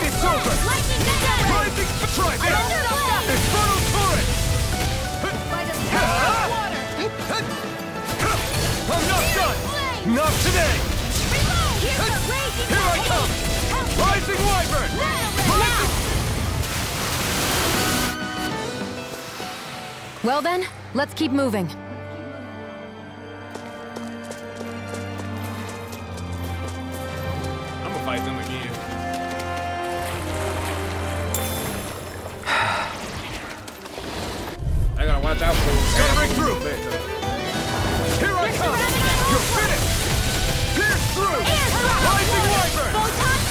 It's over! Lightning Thunder! Rising Trident! Thunderblade! Infernal Torrent! By the power of water! I'm not Well then, let's keep moving. I'm gonna fight them again. I gotta watch out for them. Gotta break through. Here I come. You're finished. Pierce through. Rising Wyvern.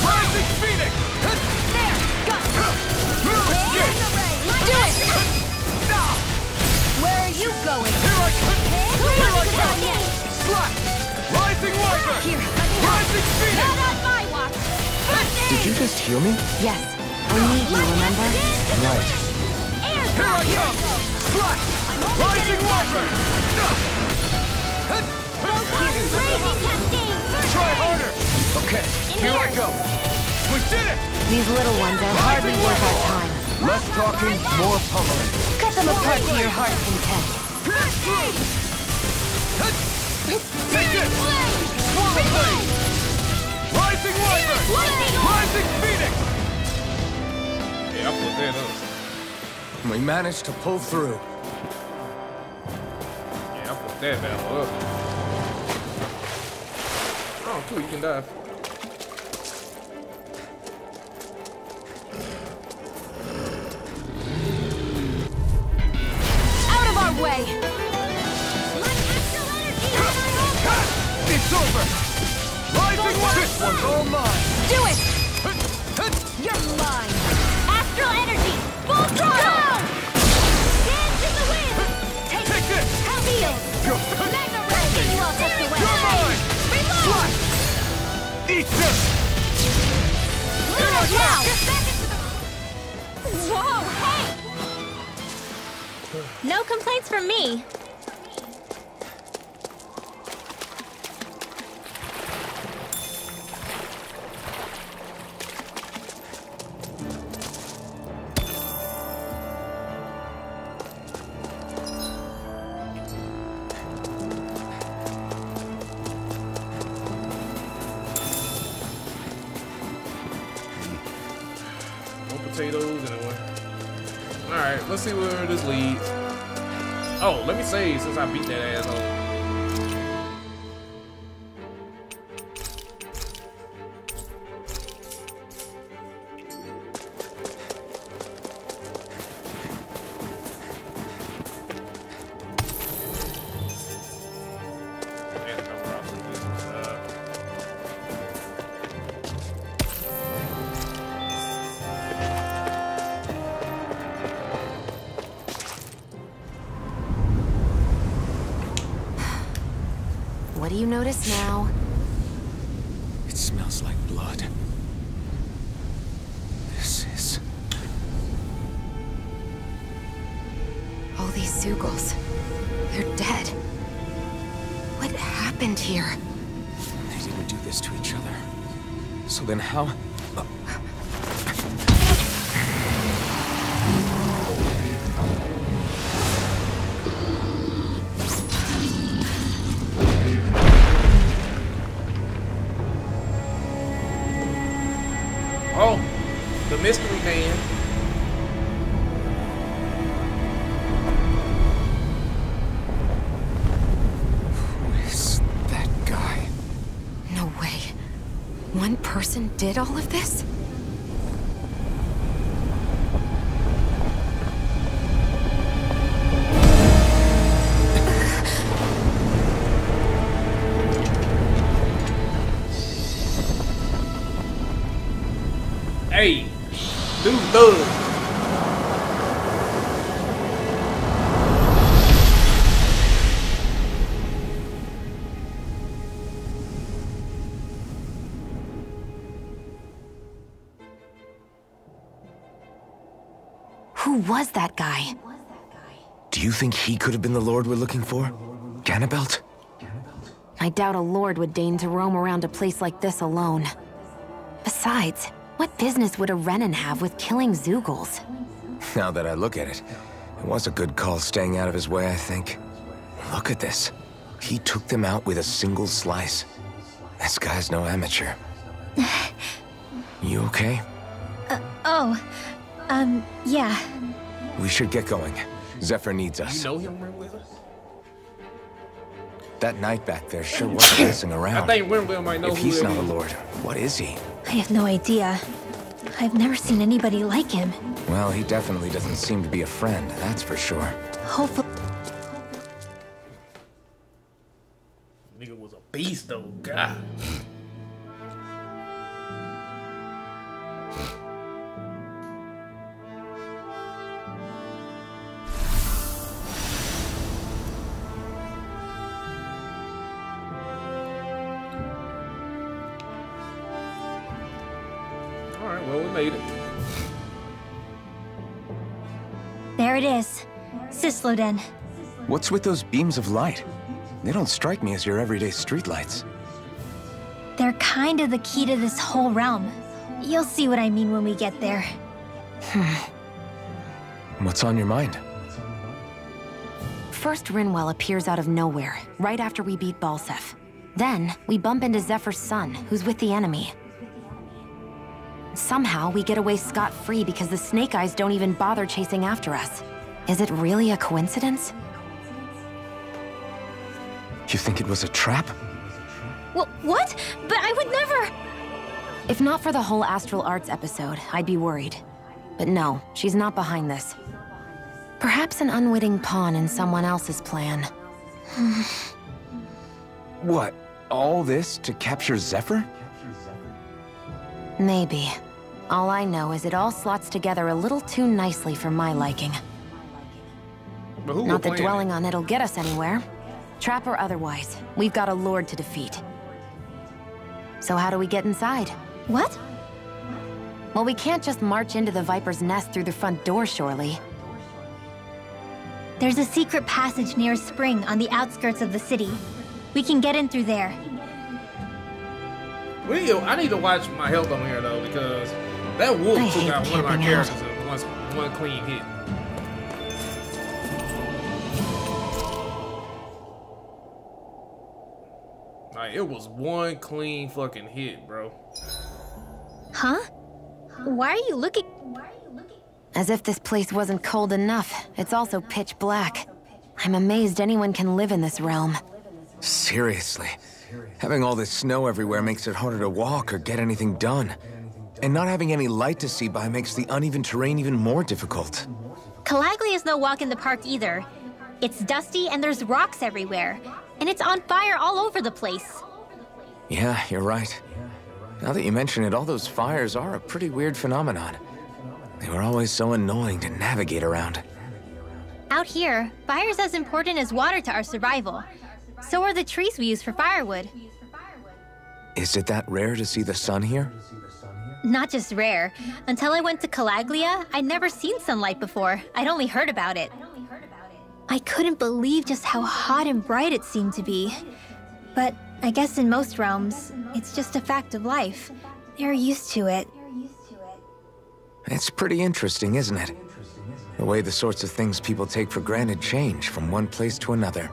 Rising Phoenix. There! Go! Escape. Do it! Where are you going? Here I come. Here I come. Slash. Rising Wyvern. Here. Rising Phoenix. Not on my watch! Did you just heal me? Yes, I need you, remember? Right. Here I come. Slash. Rising Wyvern. Try harder. Okay, here I go. We did it. These little ones are hardly worth our time. Less talking, more pummeling. Cut them apart to your heart's content. Pierce through. Take it. Swallow blade. Rising Wyvern. Rising Phoenix. Yeah, I put that up. We managed to pull through. Yeah, I put that battle up. Oh, cool, you can dive. Out of our way! It's over. Rising Wyvern. This one's all mine. Do it! You're mine! Astral energy! Full throttle! Dance in the wind! Take this. Feel! Magna ray! You all take the way! You're mine. Reload! Eat this. Here I now! Get back into the... Whoa! Hey! No complaints from me. Potatoes anyway. Alright, let's see where this leads. Oh, let me save since I beat that asshole. What do you notice now? It smells like blood. This is... All these Zeugles. They're dead. What happened here? They didn't do this to each other. So then how... Oh, the mystery man. Who is that guy? No way. One person did all of this? Hey, do love. Who was that guy? Do you think he could have been the Lord we're looking for? Ganabelt? I doubt a lord would deign to roam around a place like this alone. Besides, what business would a Renan have with killing Zeugles? Now that I look at it, it was a good call staying out of his way, I think. Look at this. He took them out with a single slice. This guy's no amateur. You okay? Yeah. We should get going. Zephyr needs You us. know him, Rimwell? That knight back there sure wasn't messing around. I think Rimwell might know If who he's that not a is. lord, what is he? I have no idea. I've never seen anybody like him. Well, he definitely doesn't seem to be a friend, that's for sure. Hopefully. Nigga was a beast though, God. Alright, well, we made it. There it is. Sisloden. What's with those beams of light? They don't strike me as your everyday streetlights. They're kind of the key to this whole realm. You'll see what I mean when we get there. What's on your mind? First, Rinwell appears out of nowhere, right after we beat Balsef. Then, we bump into Zephyr's son, who's with the enemy. Somehow, we get away scot-free because the Snake Eyes don't even bother chasing after us. Is it really a coincidence? You think it was a trap? What? But I would never... If not for the whole Astral Arts episode, I'd be worried. But no, she's not behind this. Perhaps an unwitting pawn in someone else's plan. What? All this to capture Zephyr? Maybe. All I know is it all slots together a little too nicely for my liking. But who Not will that plan dwelling on it'll get us anywhere. Trap or otherwise, we've got a lord to defeat. So how do we get inside? What? Well, we can't just march into the Viper's nest through the front door, surely. There's a secret passage near a spring on the outskirts of the city. We can get in through there. I need to watch my health on here though, because that wolf I took hate out one of my camping characters in one clean hit. Like, it was one clean fucking hit, bro. Huh? Why are you looking... As if this place wasn't cold enough, it's also pitch black. I'm amazed anyone can live in this realm. Seriously. Having all this snow everywhere makes it harder to walk or get anything done. And not having any light to see by makes the uneven terrain even more difficult. Calaglia is no walk in the park either. It's dusty and there's rocks everywhere. And it's on fire all over the place. Yeah, you're right. Now that you mention it, all those fires are a pretty weird phenomenon. They were always so annoying to navigate around. Out here, fire's as important as water to our survival. So are the trees we use for firewood. Is it that rare to see the sun here? Not just rare. Until I went to Calaglia, I'd never seen sunlight before. I'd only heard about it. I couldn't believe just how hot and bright it seemed to be. But I guess in most realms, it's just a fact of life. They're used to it. It's pretty interesting, isn't it? The way the sorts of things people take for granted change from one place to another.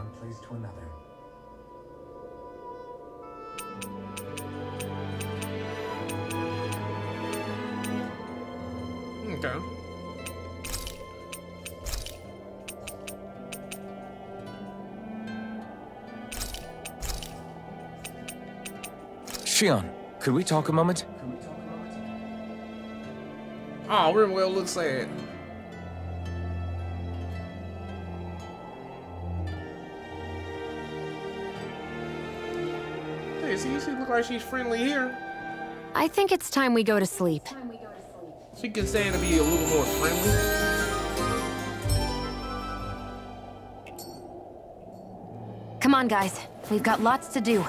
Okay. Shion, could we talk a moment? Oh, Rimwell looks sad. Hey, see, she look like she's friendly here. I think it's time we go to sleep. She can stand to be a little more friendly. Come on, guys. We've got lots to do.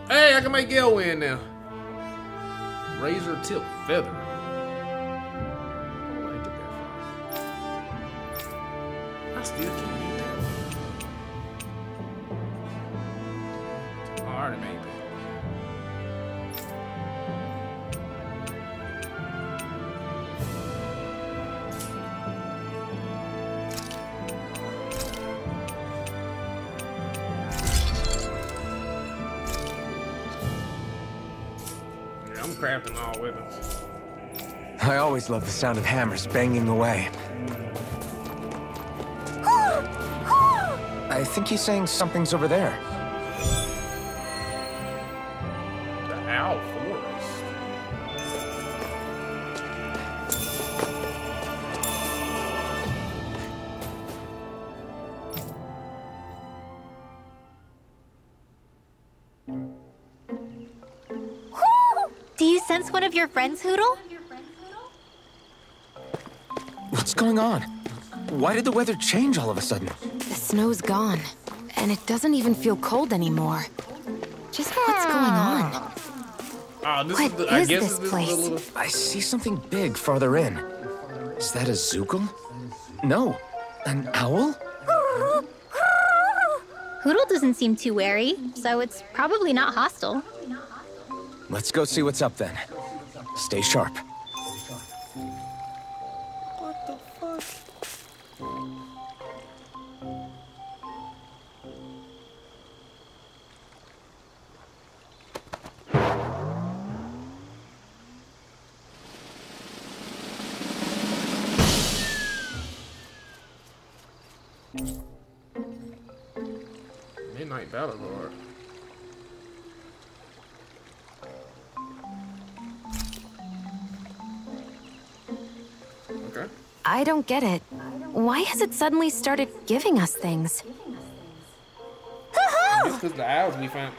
Hey, I can make Gale win now. Razor tip feather. Where did I get that from? I still can't get that one. I already made that. Alright, I'm crafting all weapons. I always love the sound of hammers banging away. I think he's saying something's over there. The Owl Forest. Do you sense one of your friends, Hoodle? What's going on? Why did the weather change all of a sudden? The snow's gone, and it doesn't even feel cold anymore. Just what's going on? This What I is guess this this place? is a little... I see something big farther in. Is that a Zookle? No, an owl? Hoodle doesn't seem too wary, so it's probably not hostile. Let's go see what's up then. Stay sharp. Midnight Battle Guard. Okay. I don't get it. Why has it suddenly started giving us things? It's because the owls we found.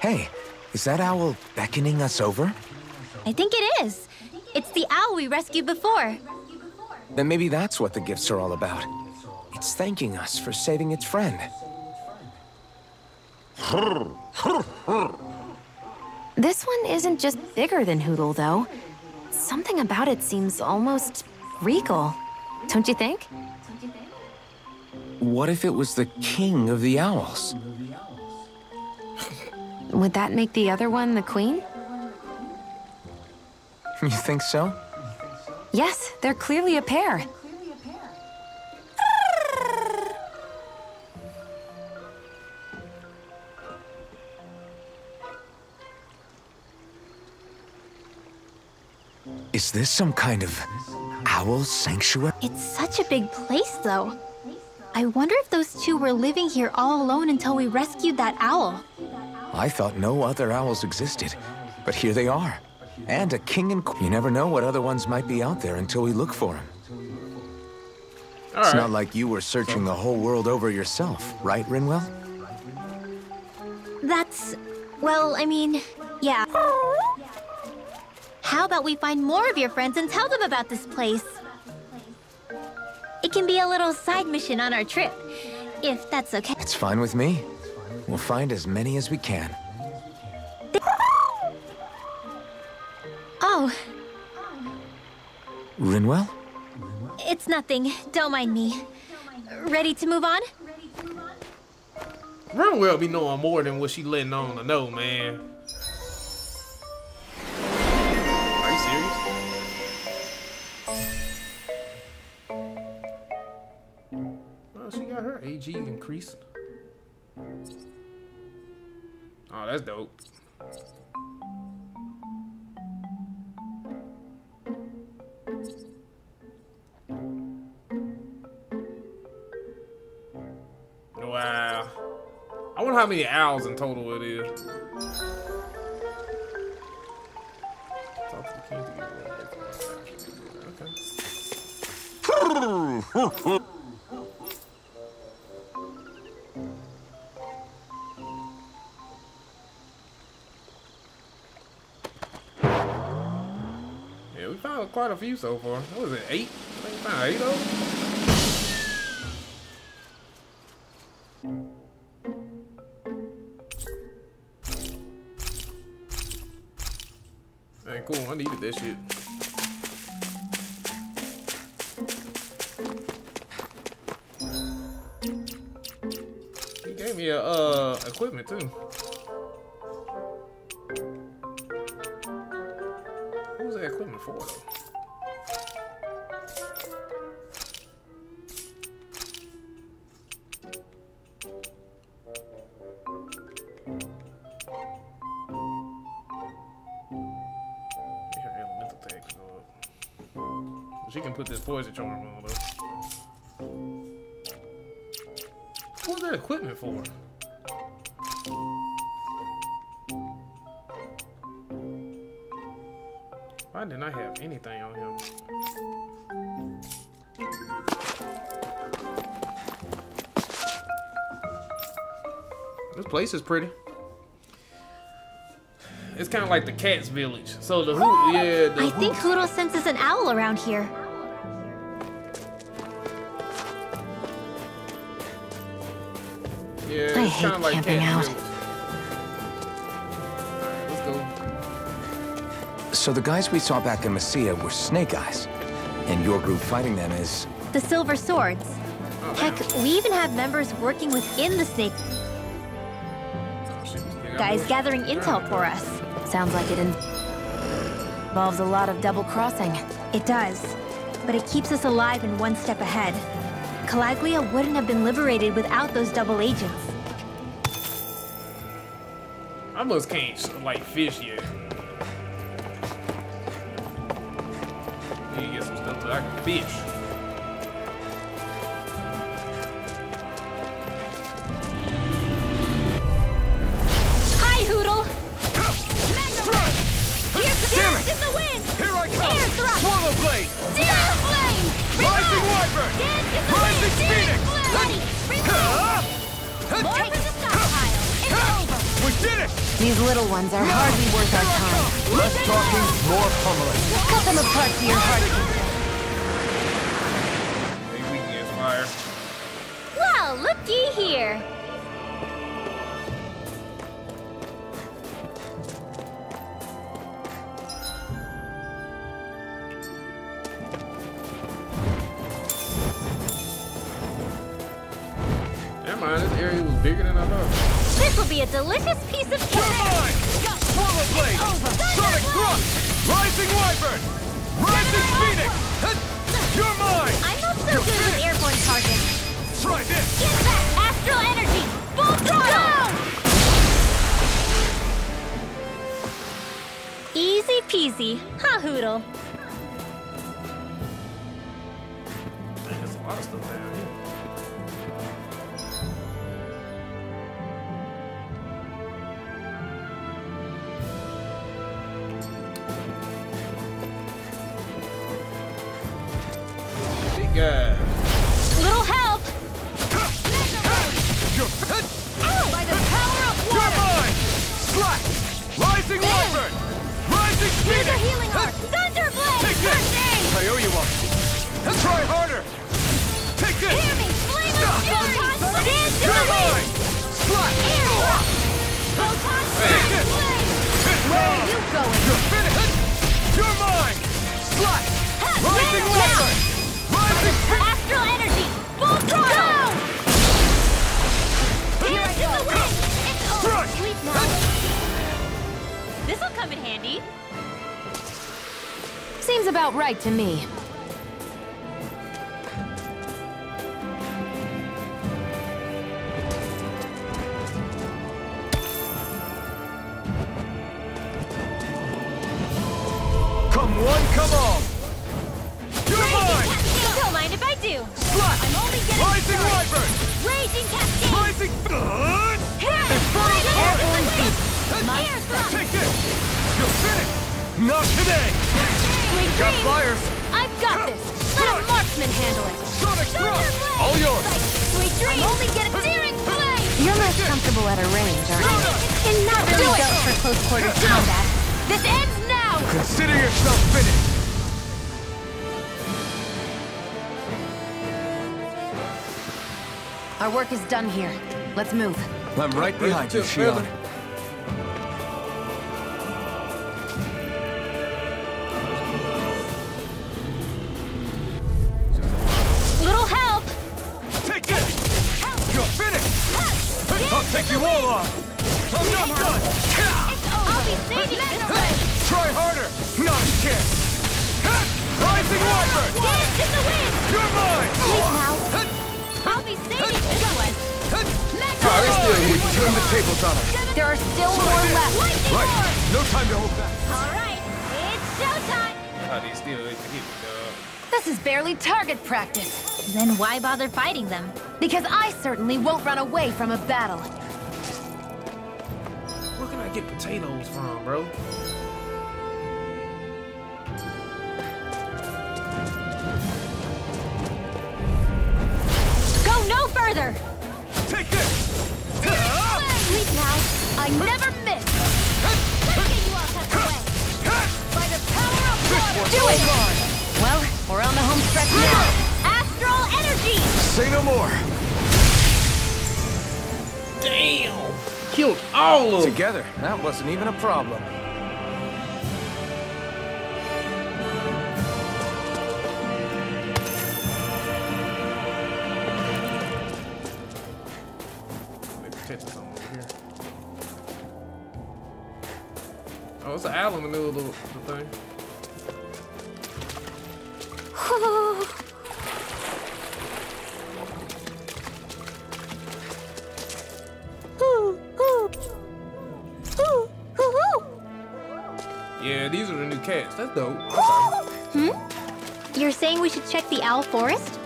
Hey, is that owl beckoning us over? I think it is. It's the owl we rescued before. Then maybe that's what the gifts are all about. It's thanking us for saving its friend. This one isn't just bigger than Hoodle, though. Something about it seems almost regal. Don't you think? What if it was the king of the owls? Would that make the other one the queen? You think so? Yes, they're clearly a pair. Is this some kind of owl sanctuary? It's such a big place, though. I wonder if those two were living here all alone until we rescued that owl. I thought no other owls existed, but here they are. And a king and queen. You never know what other ones might be out there until we look for them. It's not like you were searching the whole world over yourself, right, Rinwell? That's... well, I mean, yeah. How about we find more of your friends and tell them about this place? It can be a little side mission on our trip, if that's okay. It's fine with me. We'll find as many as we can. Oh, Rinwell? it's nothing. Don't mind me. Ready to move on? Runwell be knowing more than what she letting on to know, man. Are you serious? Well, she got her AG increased. Oh, that's dope. Wow. I wonder how many owls in total it is. Talk to the king to get rid. Okay. Yeah, we found quite a few so far. What was it, 8? I think we found 8 of them. Man, cool. I needed that shit. He gave me a equipment too. What was that equipment for though? She can put this poison charm on though. What's that equipment for? Why didn't I have anything on him? This place is pretty. It's kind of like the cat's village. So the I think Hoodle senses an owl around here. Yeah, I it's kind of hate like camping cat's out. village. Alright, let's go. So the guys we saw back in Messia were Snake Eyes, and your group fighting them is... The Silver Swords. Oh, Heck, damn. we even have members working within the Snake Oh, shit, they got guys more. gathering intel for us. Sounds like it involves a lot of double crossing. It does, but it keeps us alive and one step ahead. Calaglia wouldn't have been liberated without those double agents. I must can't like fish yet. Need to get some stuff that I can fish. Hi, Hoodle! Here's the Damn blast it! in the wind! Here I come! Air thrust! Swallow blade! Steel flame! Rising wyvern! Dance in the Rising wind! phoenix! Bloody! More for the stockpile! It's over! We did it! These little ones are hardly worth our time. Less talking, more pummeling. Cut them apart to your heart's content. Maybe we can get fire. Well, looky here. Never mind, this area was bigger than I thought. This will be a delicious piece of You're cake. mine! Swallow blade! Sonic thrust! Rising wyvern! Rising phoenix! You're mine! I'm not so good with airborne targets. Try this! Get that astral energy! Full throttle! Easy peasy, huh, Hoodle? Man, there's a lot of stuff down here. Big guy. Little help! You're By the power of You're water! mine! Slash! Rising wyvern! Rising Here's a phoenix! healing arc! Thunderblade! Take this! I owe you one. Try harder! Take this! Hear me! Flame of fury! Dance in You're the wind! mine! Slash! Air thrust! Photon Take blast! this! Where are you going? You're finished! You're mine! Slash! Rising wyvern! Rising Astral energy! Full throttle! Dance in the wind! It's over! Strike! Sleep now! This'll come in handy. Seems about right to me. Come one, come all! You're mine! Don't mind if I do. Slash! I'm only getting Rising started. wyvern! Raging cascade! Rising... Here! Infernal heart! Air thrust! Take this! You're finished! Not today! Sweet Got dreams! fires! I've got this! Let a marksman handle it! Sonic thrust! All yours! Sweet dreams! I'm only getting searing flame! You're most comfortable at a range, aren't you? And not really built for close quarters combat. This ends now! Consider yourself finished! Our work is done here. Let's move. I'm right behind you, Shion. Shion. Little help! Take this! You're finished! I'll take you all on! I'm not done! I'll be saving this way! Try harder! Not a chance! Rising wyvern! Dance in the wind! You're mine! I'll be saving this one! We turn the tables on us! There are still more left. Lightning Right! orb! No time to hold back! Alright, it's showtime! How they still hit me, dog. This is barely target practice. Then why bother fighting them? Because I certainly won't run away from a battle. Where can I get potatoes from, bro? Go no further! Take this! Sleep now. I never miss. By the power of water! Do it! Well, we're on the home stretch now. Astral energy! Say no more. Damn! Killed all of them. Together, that wasn't even a problem. Maybe catch something over here. Oh, it's an owl in the middle of the thing. Yeah, these are the new cats. That's dope. Okay. You're saying we should check the owl forest?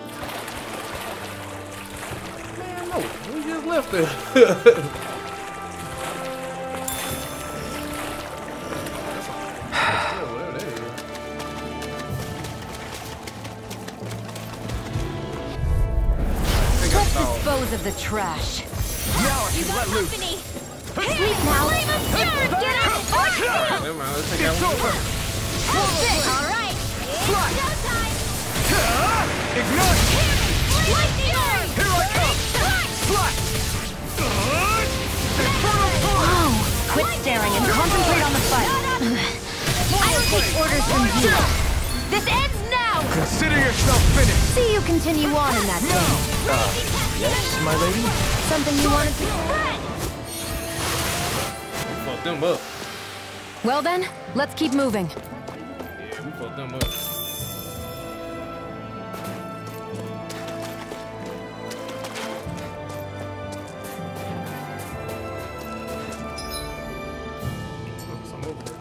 Man, no. We just left it. Let's dispose of the trash. Now I can let loose. Company! Sleep now. Get out! Never mind, let's take out It's one. over. All right! Slide. Showtime! Ignite. Lightning orb! Here I come. Slide. Infernal torrent. Whoa! Quit staring and concentrate on the fight. I don't take orders from you. This ends now! Consider yourself finished. See you continue on in that vein. Yes, my lady? Something you wanted to... Fuck them up. Well then, let's keep moving. Yeah, we fucked them up. Some over here.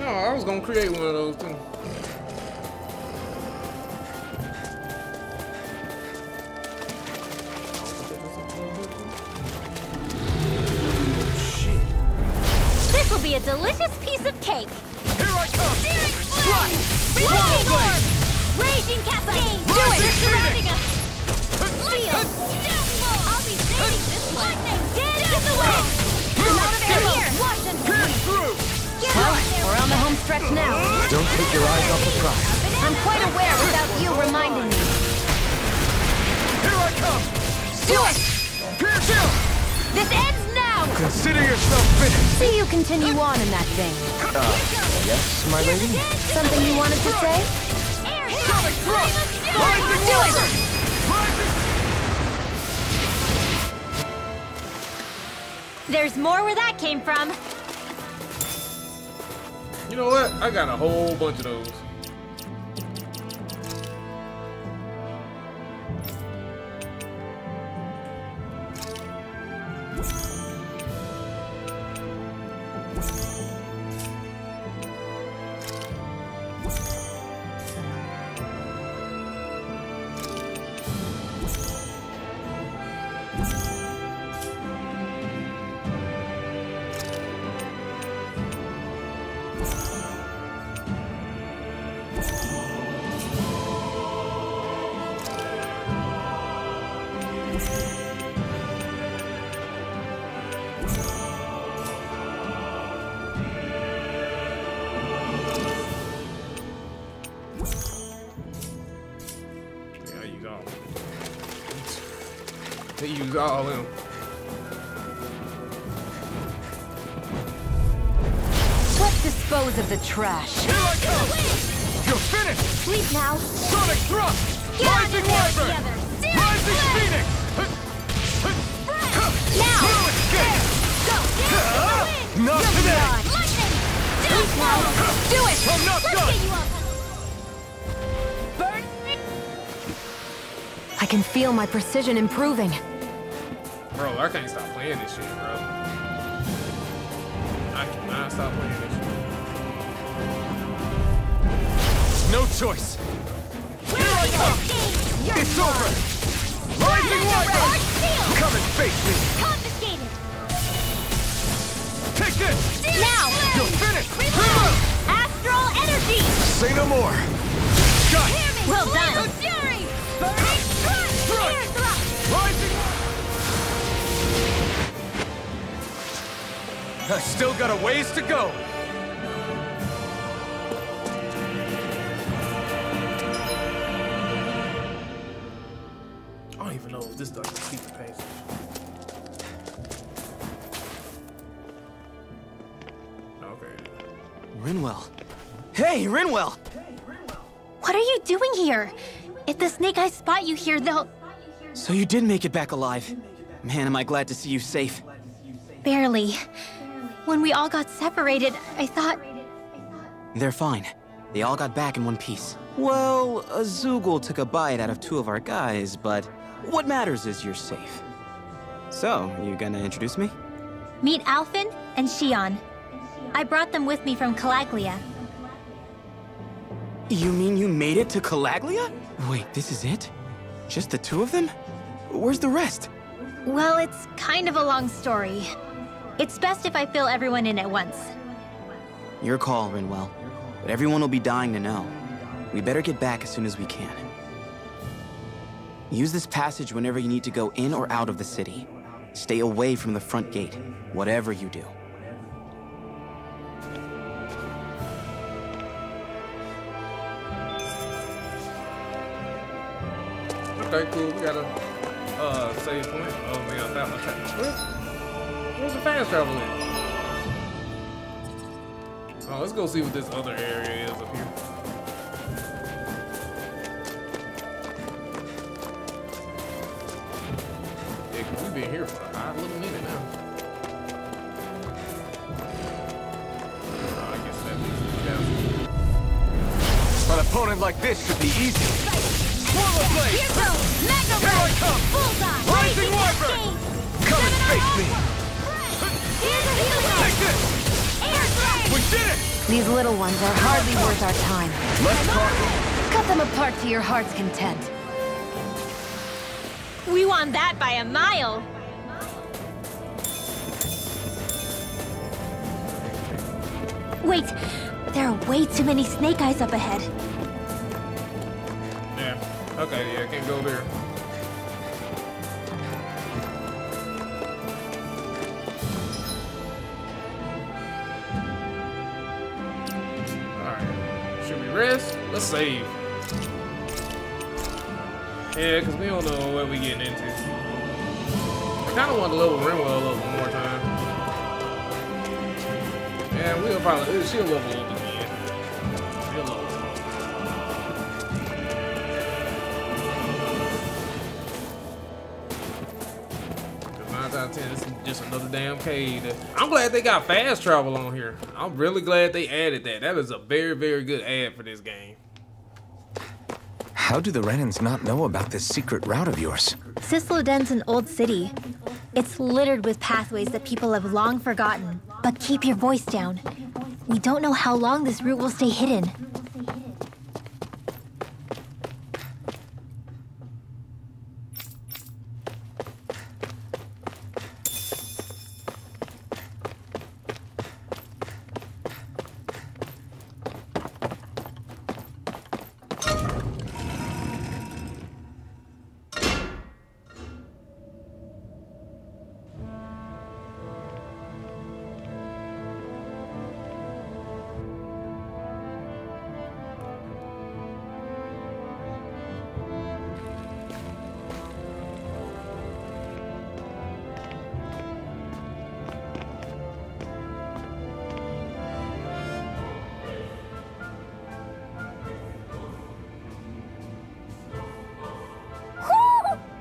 No, I was gonna create one of those too. This will be a delicious piece of cake! Here I come. Slide! Lightning orb! Raging cascade! Do it! They're surrounding us! Steel! I'll be saving this one! Get the way! I'm out of here! Watch and Pierce through. Well, we're on the home stretch now. Don't take your eyes off the prize. I'm quite aware without you reminding me. Here I come. Do it! Pierce through. This ends now! Consider yourself finished. See you continue on in that vein. Yes, my lady? Something you wanted to say? Sonic thrust. Rising Do it! water. Rising. There's more where that came from. You know what? I got a whole bunch of those. They use all of them. Let's dispose of the trash. Here I come. You're finished. Sleep now. Sonic thrust. Rising wyvern. Rising phoenix. Now! No escape. Go! Not today. Please now. Do it! I'm not Let's done! get you all. Burn. I can feel my precision improving. Bro, I can't stop playing this shit, bro. I cannot stop playing this shit. No choice. Here I come. It's over. Rising Wyvern! Come and face me. Confiscated. Take this! Now. You're finished! Astral energy. Say no more. Got it. Well done. Fury. Burning thrust. Thrust. Spear thrust. Rising! I still got a ways to go. I don't even know if this does keep the pace. Okay. Rinwell. Hey, Rinwell! What are you doing here? If the Snake Eyes spot you here, they'll... So you did make it back alive. Man, am I glad to see you safe. Barely. When we all got separated, I thought... They're fine. They all got back in one piece. Well, a Zoogle took a bite out of 2 of our guys, but what matters is you're safe. So, you gonna introduce me? Meet Alphen and Shion. I brought them with me from Calaglia. You mean you made it to Calaglia? Wait, this is it? Just the 2 of them? Where's the rest? Well, it's kind of a long story. It's best if I fill everyone in at once. Your call, Rinwell. But everyone will be dying to know. We better get back as soon as we can. Use this passage whenever you need to go in or out of the city. Stay away from the front gate, whatever you do. Okay, cool. We got a save point. Oh man, I found my trap. Where's the fast travel in? Oh, let's go see what this other area is up here. Yeah, 'cause we've been here for a hot little minute now. Oh, I guess that means An opponent like this should be easy. Swallow blade! Here goes. Mega Here I Ray. come! Bullseye. Rising Wyvern! Come and face me! Here's a healing. Take this! Air strike. We did it! These little ones are hardly worth our time. Let's talk. Cut them apart to your heart's content. We won that by a mile. Wait, there are way too many Snake Eyes up ahead. Yeah. Okay, yeah, can't go there. Alright. Should we rest? Let's save. Yeah, because we don't know what we're getting into. I kind of want to level Rinwell up one more time. Yeah, we'll probably... She'll level up again. She'll level up. 9 out of 10, this is just another damn cave. I'm glad they got fast travel on here. I'm really glad they added that. That is a very, very good add for this game. How do the Renans not know about this secret route of yours? Sisloden's an old city. It's littered with pathways that people have long forgotten. But keep your voice down. We don't know how long this route will stay hidden.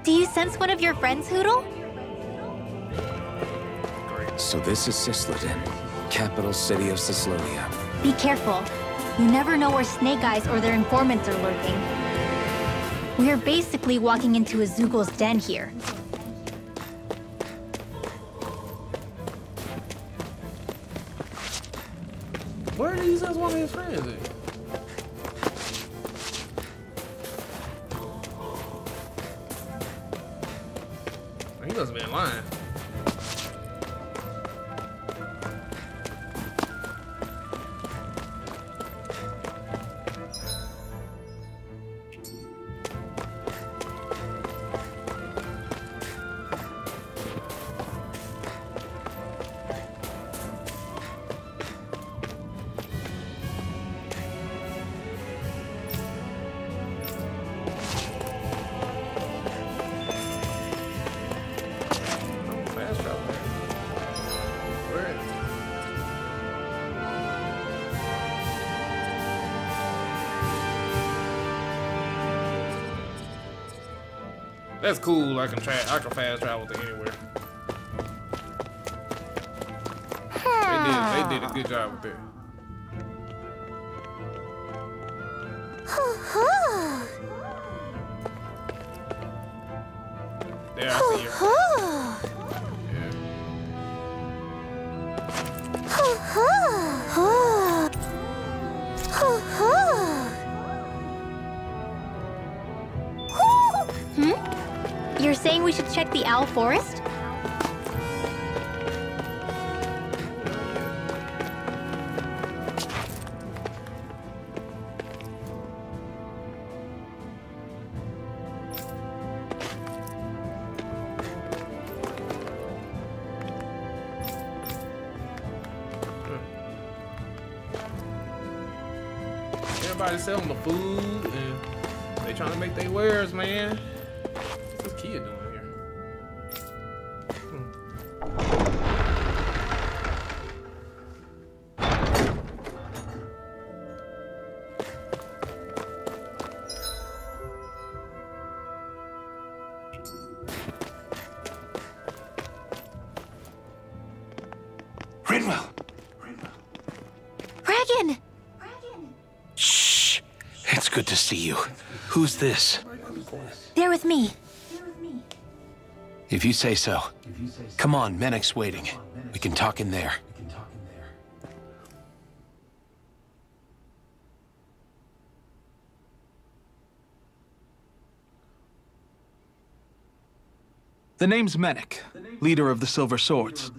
Do you sense one of your friends, Hootle? So this is Sisloden, capital city of Sislodia. Be careful. You never know where Snake Eyes or their informants are lurking. We are basically walking into a Zoogl's den here. Where did he say one of his friends at? He must have been lying. That's cool. I can fast travel to anywhere. They did a good job with that. There, I see you. You're saying we should check the Owl Forest? Everybody's selling the food and they trying to make their wares, man. What's this kid doing here? Rinwell! Dragon! Shh! It's good to see you. Who's this? They're with me. If you say so. Come on, Menek's waiting. We can talk in there. The name's Menek, leader of the Silver Swords.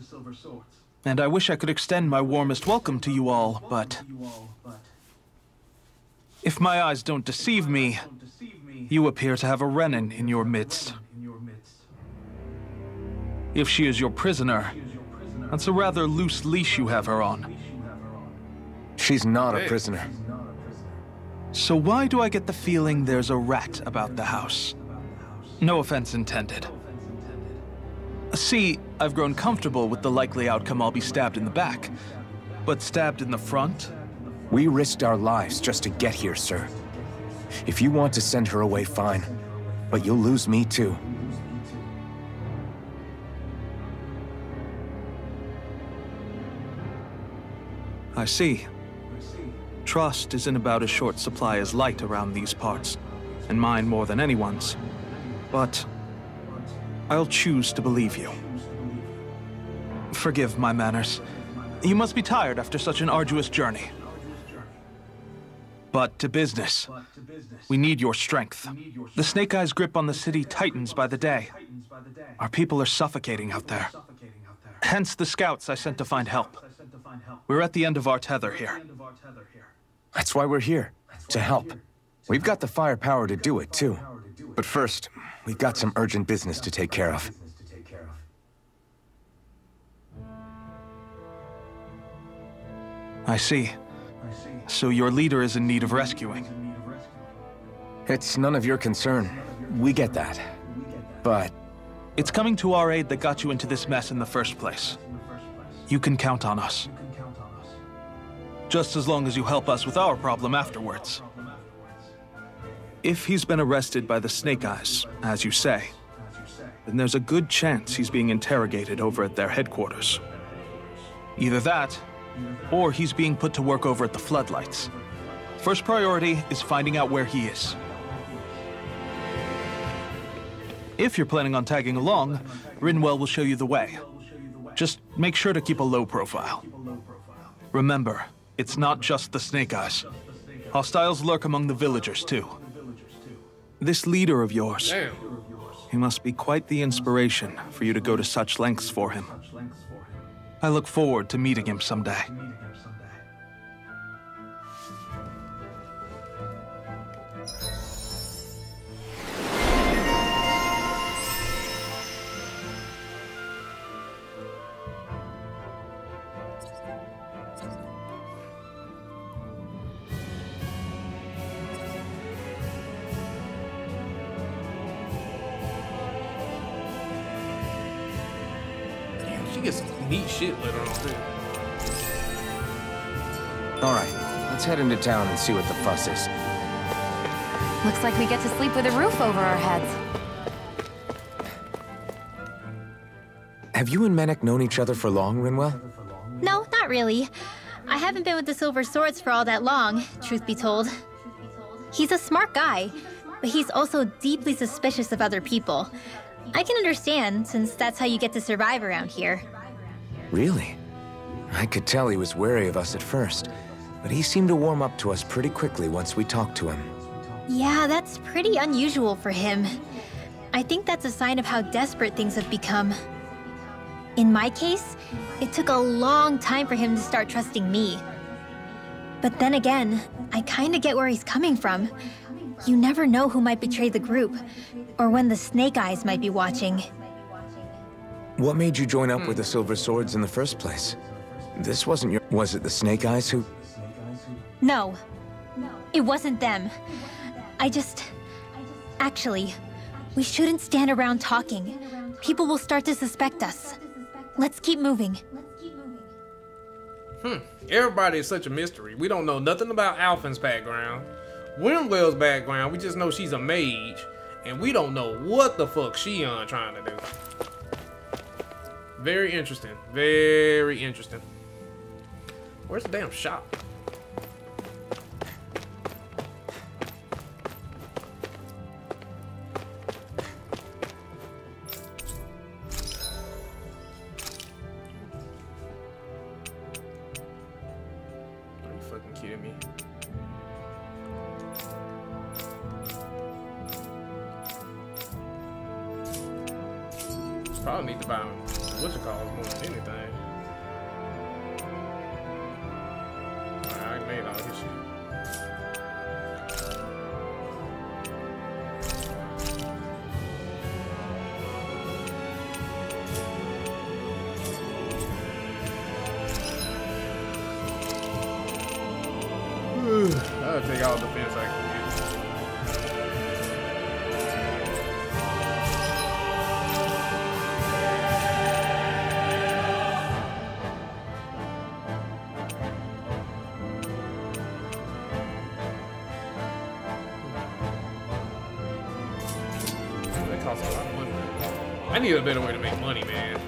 And I wish I could extend my warmest welcome to you all, but if my eyes don't deceive me, you appear to have a Renin in your midst. If she is your prisoner, that's a rather loose leash you have her on. She's not a prisoner. So why do I get the feeling there's a rat about the house? No offense intended. See, I've grown comfortable with the likely outcome I'll be stabbed in the back. But stabbed in the front? We risked our lives just to get here, sir. If you want to send her away, fine. But you'll lose me too. I see. Trust isn't about as short supply as light around these parts, and mine more than anyone's. But I'll choose to believe you. Forgive my manners. You must be tired after such an arduous journey. But to business. We need your strength. The Snake Eyes' grip on the city tightens by the day. Our people are suffocating out there. Hence the scouts I sent to find help. We're at the end of our tether here. That's why we're here, to help. We've got the firepower to do it, too. But first, we've got some urgent business to take care of. I see. So your leader is in need of rescuing. It's none of your concern. We get that. But it's coming to our aid that got you into this mess in the first place. You can count on us. Just as long as you help us with our problem afterwards. If he's been arrested by the Snake Eyes, as you say, then there's a good chance he's being interrogated over at their headquarters. Either that, or he's being put to work over at the floodlights. First priority is finding out where he is. If you're planning on tagging along, Rinwell will show you the way. Just make sure to keep a low profile. Remember, it's not just the Snake Eyes. Hostiles lurk among the villagers, too. This leader of yours, Damn. he must be quite the inspiration for you to go to such lengths for him. I look forward to meeting him someday. Damn, she gets some neat shit later on too. All right, let's head into town and see what the fuss is. Looks like we get to sleep with a roof over our heads. Have you and Menek known each other for long, Rinwell? No, not really. I haven't been with the Silver Swords for all that long, truth be told. He's a smart guy, but he's also deeply suspicious of other people. I can understand, since that's how you get to survive around here. Really? I could tell he was wary of us at first, but he seemed to warm up to us pretty quickly once we talked to him. Yeah, that's pretty unusual for him. I think that's a sign of how desperate things have become. In my case, it took a long time for him to start trusting me. But then again, I kinda get where he's coming from. You never know who might betray the group, or when the Snake Eyes might be watching. What made you join up with the Silver Swords in the first place? This wasn't your... Was it the Snake Eyes who... No, it wasn't them. Actually, we shouldn't stand around talking. People will start to suspect us. Let's keep moving. Everybody is such a mystery. We don't know nothing about Alphen's background. Winwell's background, we just know she's a mage. And we don't know what the fuck Shionne trying to do. Very interesting. Very interesting. Where's the damn shop? Are you fucking kidding me? Probably need to buy whatchamacallit more than anything. Alright, I made all this shit. I'll take all the defense I can get. That costs a lot of money. I need a better way to make money, man.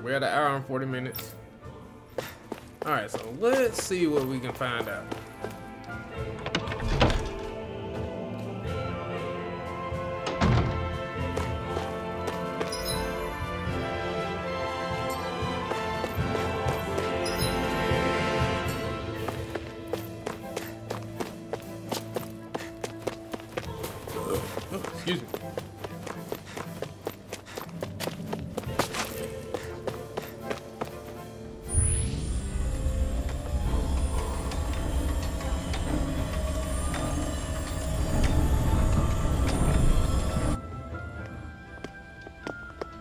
We're at 1 hour and 40 minutes. Alright, so let's see what we can find out. Excuse me.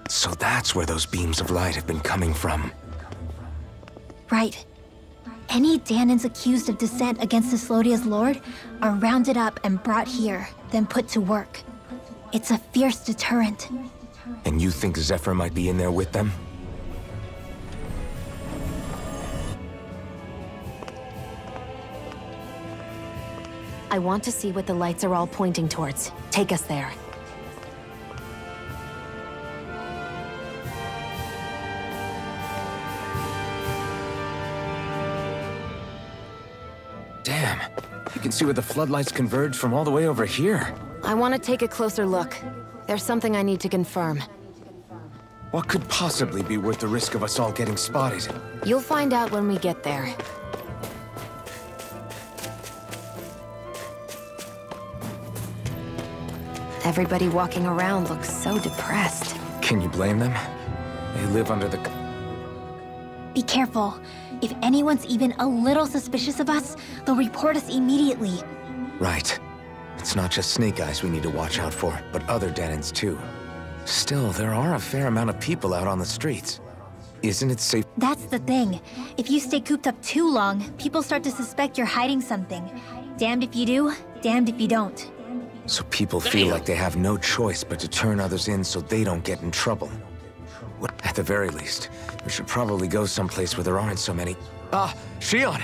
So that's where those beams of light have been coming from. Right. Any Danans accused of dissent against Cyslodia's lord are rounded up and brought here, then put to work. It's a fierce deterrent. And you think Zephyr might be in there with them? I want to see what the lights are all pointing towards. Take us there. Damn. You can see where the floodlights converge from all the way over here. I want to take a closer look. There's something I need to confirm. What could possibly be worth the risk of us all getting spotted? You'll find out when we get there. Everybody walking around looks so depressed. Can you blame them? They live under the... Be careful. If anyone's even a little suspicious of us, they'll report us immediately. Right. It's not just Snake Eyes we need to watch out for, but other Danans too. Still, there are a fair amount of people out on the streets. Isn't it safe? That's the thing. If you stay cooped up too long, people start to suspect you're hiding something. Damned if you do, damned if you don't. So people feel like they have no choice but to turn others in so they don't get in trouble. At the very least, we should probably go someplace where there aren't so many... Ah, Shion!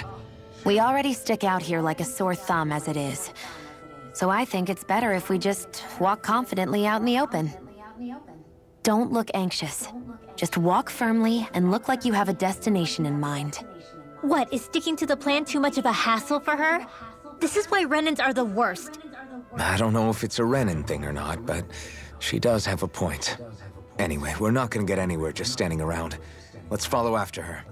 We already stick out here like a sore thumb as it is. So I think it's better if we just walk confidently out in the open. Don't look anxious. Just walk firmly and look like you have a destination in mind. What, is sticking to the plan too much of a hassle for her? This is why Renans are the worst. I don't know if it's a Renan thing or not, but she does have a point. Anyway, we're not gonna get anywhere just standing around. Let's follow after her.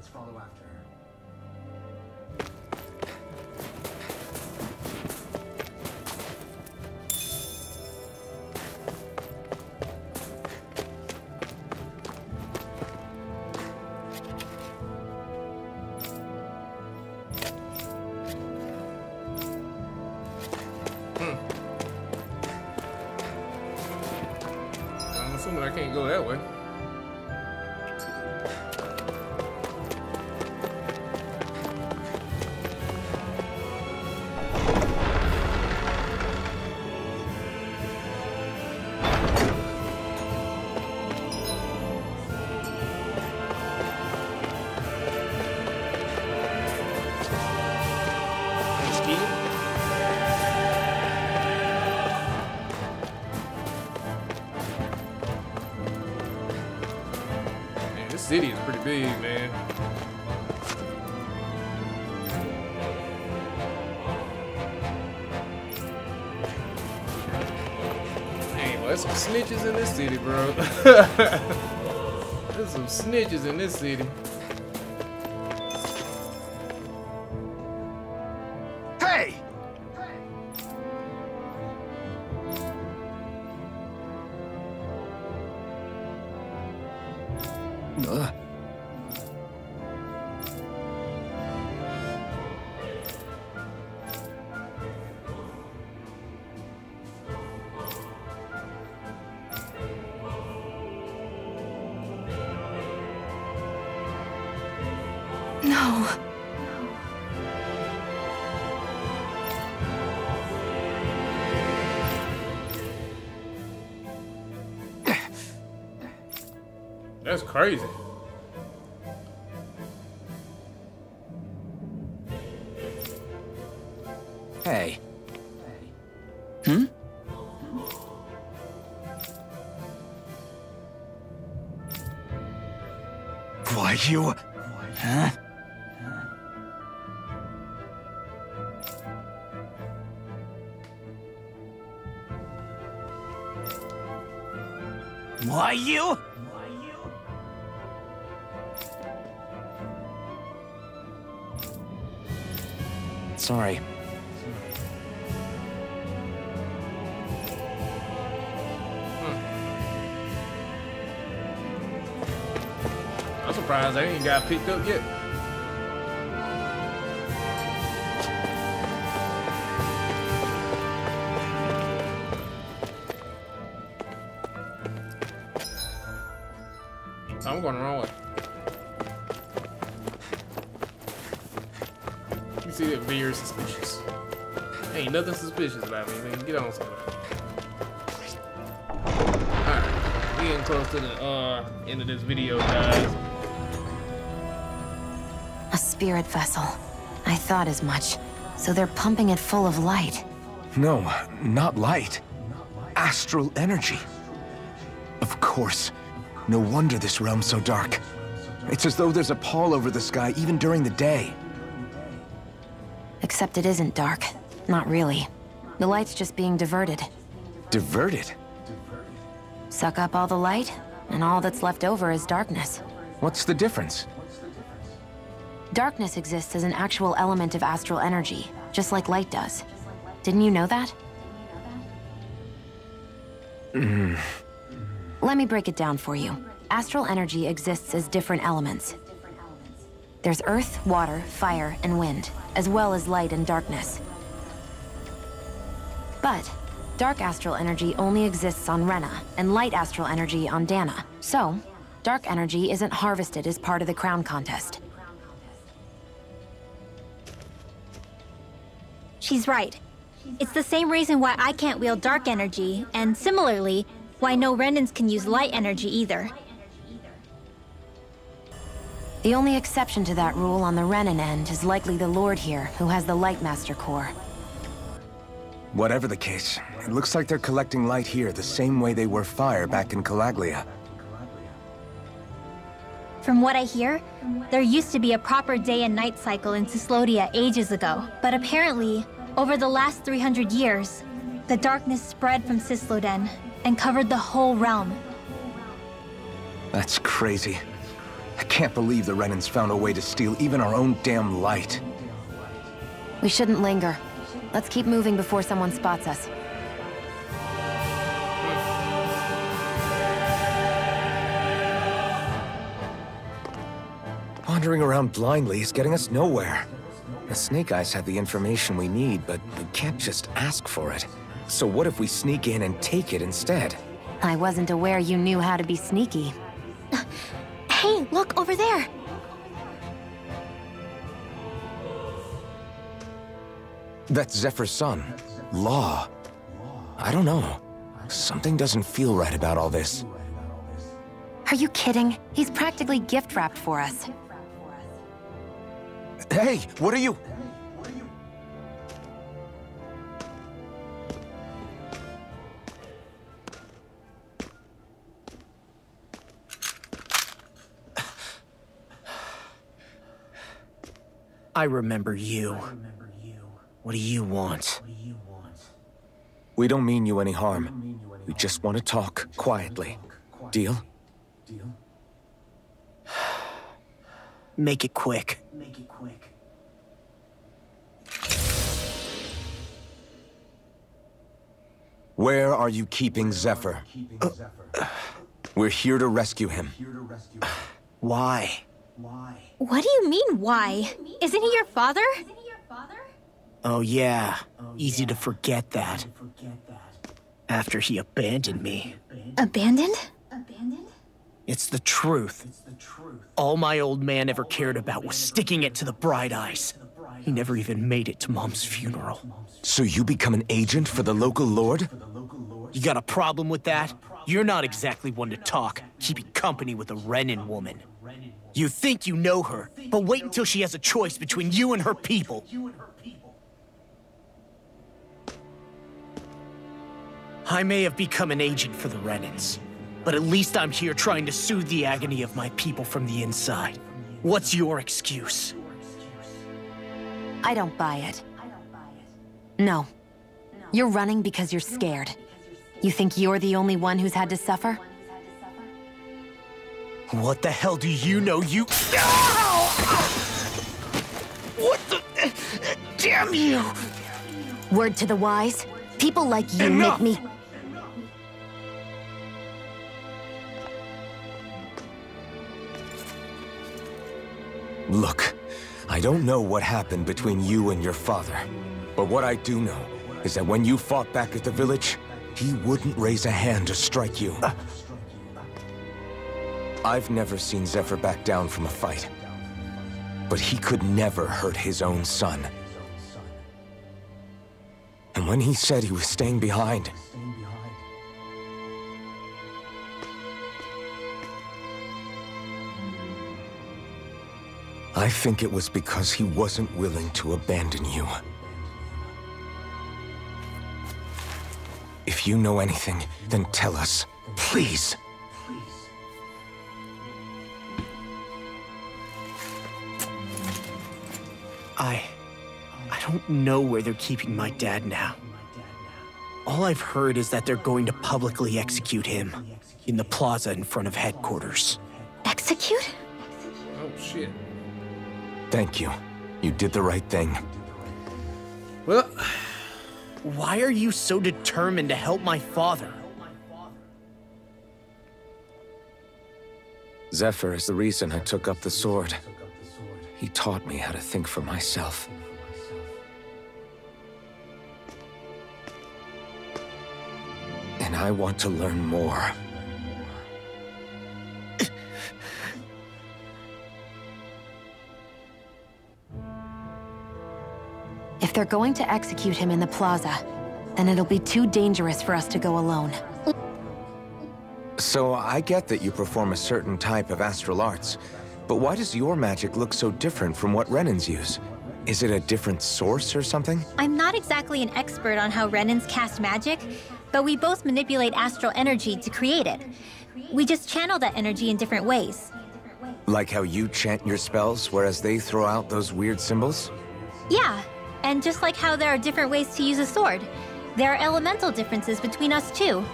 I'm assuming I can't go that way. This city is pretty big, man. Hey, well, there's some snitches in this city, bro. There's some snitches in this city. Hey! No. That's crazy. Hey. Hmm? Why you... Huh? Why you? Sorry. I'm surprised they ain't got picked up yet. I'm going the wrong way. You see that? Very suspicious. Ain't nothing suspicious about me, man. Get on somewhere. Alright. We getting close to the end of this video, guys. A spirit vessel. I thought as much. So they're pumping it full of light. No, not light. Astral energy. Of course. No wonder this realm's so dark. It's as though there's a pall over the sky even during the day. Except it isn't dark. Not really. The light's just being diverted. Diverted? Suck up all the light, and all that's left over is darkness. What's the difference? Darkness exists as an actual element of astral energy, just like light does. Didn't you know that? Let me break it down for you. Astral energy exists as different elements. There's earth, water, fire, and wind, as well as light and darkness. But dark astral energy only exists on Rena, and light astral energy on Dana. So, dark energy isn't harvested as part of the crown contest. She's right. It's the same reason why I can't wield dark energy, and similarly, why no Renans can use light energy either. The only exception to that rule on the Renan end is likely the Lord here, who has the Light Master core. Whatever the case, it looks like they're collecting light here the same way they were fire back in Calaglia. From what I hear, there used to be a proper day and night cycle in Cyslodia ages ago, but apparently, over the last 300 years, the darkness spread from Cysloden and covered the whole realm. That's crazy. I can't believe the Renans found a way to steal even our own damn light. We shouldn't linger. Let's keep moving before someone spots us. Wandering around blindly is getting us nowhere. The Snake Eyes have the information we need, but we can't just ask for it. So what if we sneak in and take it instead? I wasn't aware you knew how to be sneaky. Hey, look over there! That's Zephyr's son, Law. I don't know. Something doesn't feel right about all this. Are you kidding? He's practically gift-wrapped for us. Hey, what are you? I remember you. What do you want? We don't mean you any harm. We just want to talk quietly. Deal? Make it quick. Where are you keeping Zephyr? We're here to rescue him. Why? What do you mean, why? Isn't he your father? Oh yeah, easy to forget that. After he abandoned me. Abandoned? It's the truth. All my old man ever cared about was sticking it to the Bright Eyes. He never even made it to Mom's funeral. So you become an agent for the local lord? You got a problem with that? You're not exactly one to talk, keeping company with a Renan woman. You think you know her, but wait until she has a choice between you and her people. I may have become an agent for the Renans, but at least I'm here trying to soothe the agony of my people from the inside. What's your excuse? I don't buy it. No. You're running because you're scared. You think you're the only one who's had to suffer? What the hell do you know, you— Ow! What the— Damn you! Word to the wise, people like you Enough! make me— Look, I don't know what happened between you and your father, but what I do know is that when you fought back at the village, he wouldn't raise a hand to strike you. I've never seen Zephyr back down from a fight, but he could never hurt his own son. And when he said he was staying behind, I think it was because he wasn't willing to abandon you. If you know anything, then tell us, please. I don't know where they're keeping my dad now. All I've heard is that they're going to publicly execute him in the plaza in front of headquarters. Execute? Oh, shit. Thank you. You did the right thing. Well, Why are you so determined to help my father? Zephyr is the reason I took up the sword. He taught me how to think for myself. And I want to learn more. If they're going to execute him in the plaza, then it'll be too dangerous for us to go alone. So I get that you perform a certain type of astral arts, but why does your magic look so different from what Renans use? Is it a different source or something? I'm not exactly an expert on how Renans cast magic, but we both manipulate astral energy to create it. We just channel that energy in different ways. Like how you chant your spells, whereas they throw out those weird symbols? Yeah, and just like how there are different ways to use a sword, there are elemental differences between us too.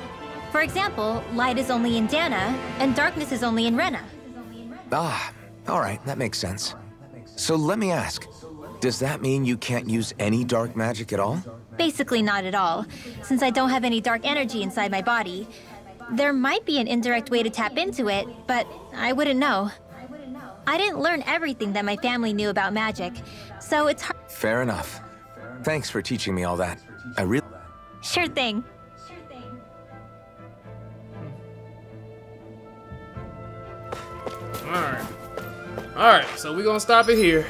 For example, light is only in Dana, and darkness is only in Rena. Ah, alright, that makes sense. So let me ask, does that mean you can't use any dark magic at all? Basically not at all, since I don't have any dark energy inside my body. There might be an indirect way to tap into it, but I wouldn't know. I didn't learn everything that my family knew about magic, so it's hard. Fair enough. Thanks for teaching me all that. I really... Sure thing. alright. Alright, so we're gonna stop it here.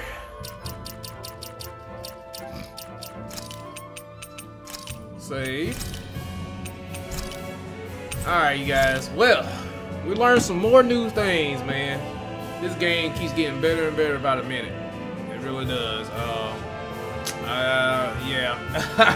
Save. Alright, you guys. Well, we learned some more new things, man. This game keeps getting better and better by the minute. It really does. Yeah.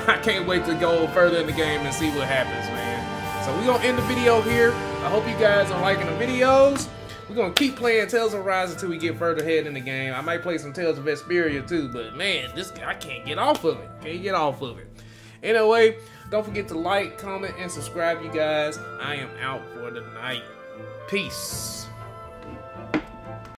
I can't wait to go further in the game and see what happens, man. So we're gonna end the video here. I hope you guys are liking the videos. We're gonna keep playing Tales of Arise until we get further ahead in the game. I might play some Tales of Vesperia too, but man, I can't get off of it. Can't get off of it. Anyway, don't forget to like, comment, and subscribe, you guys. I am out for the night. Peace.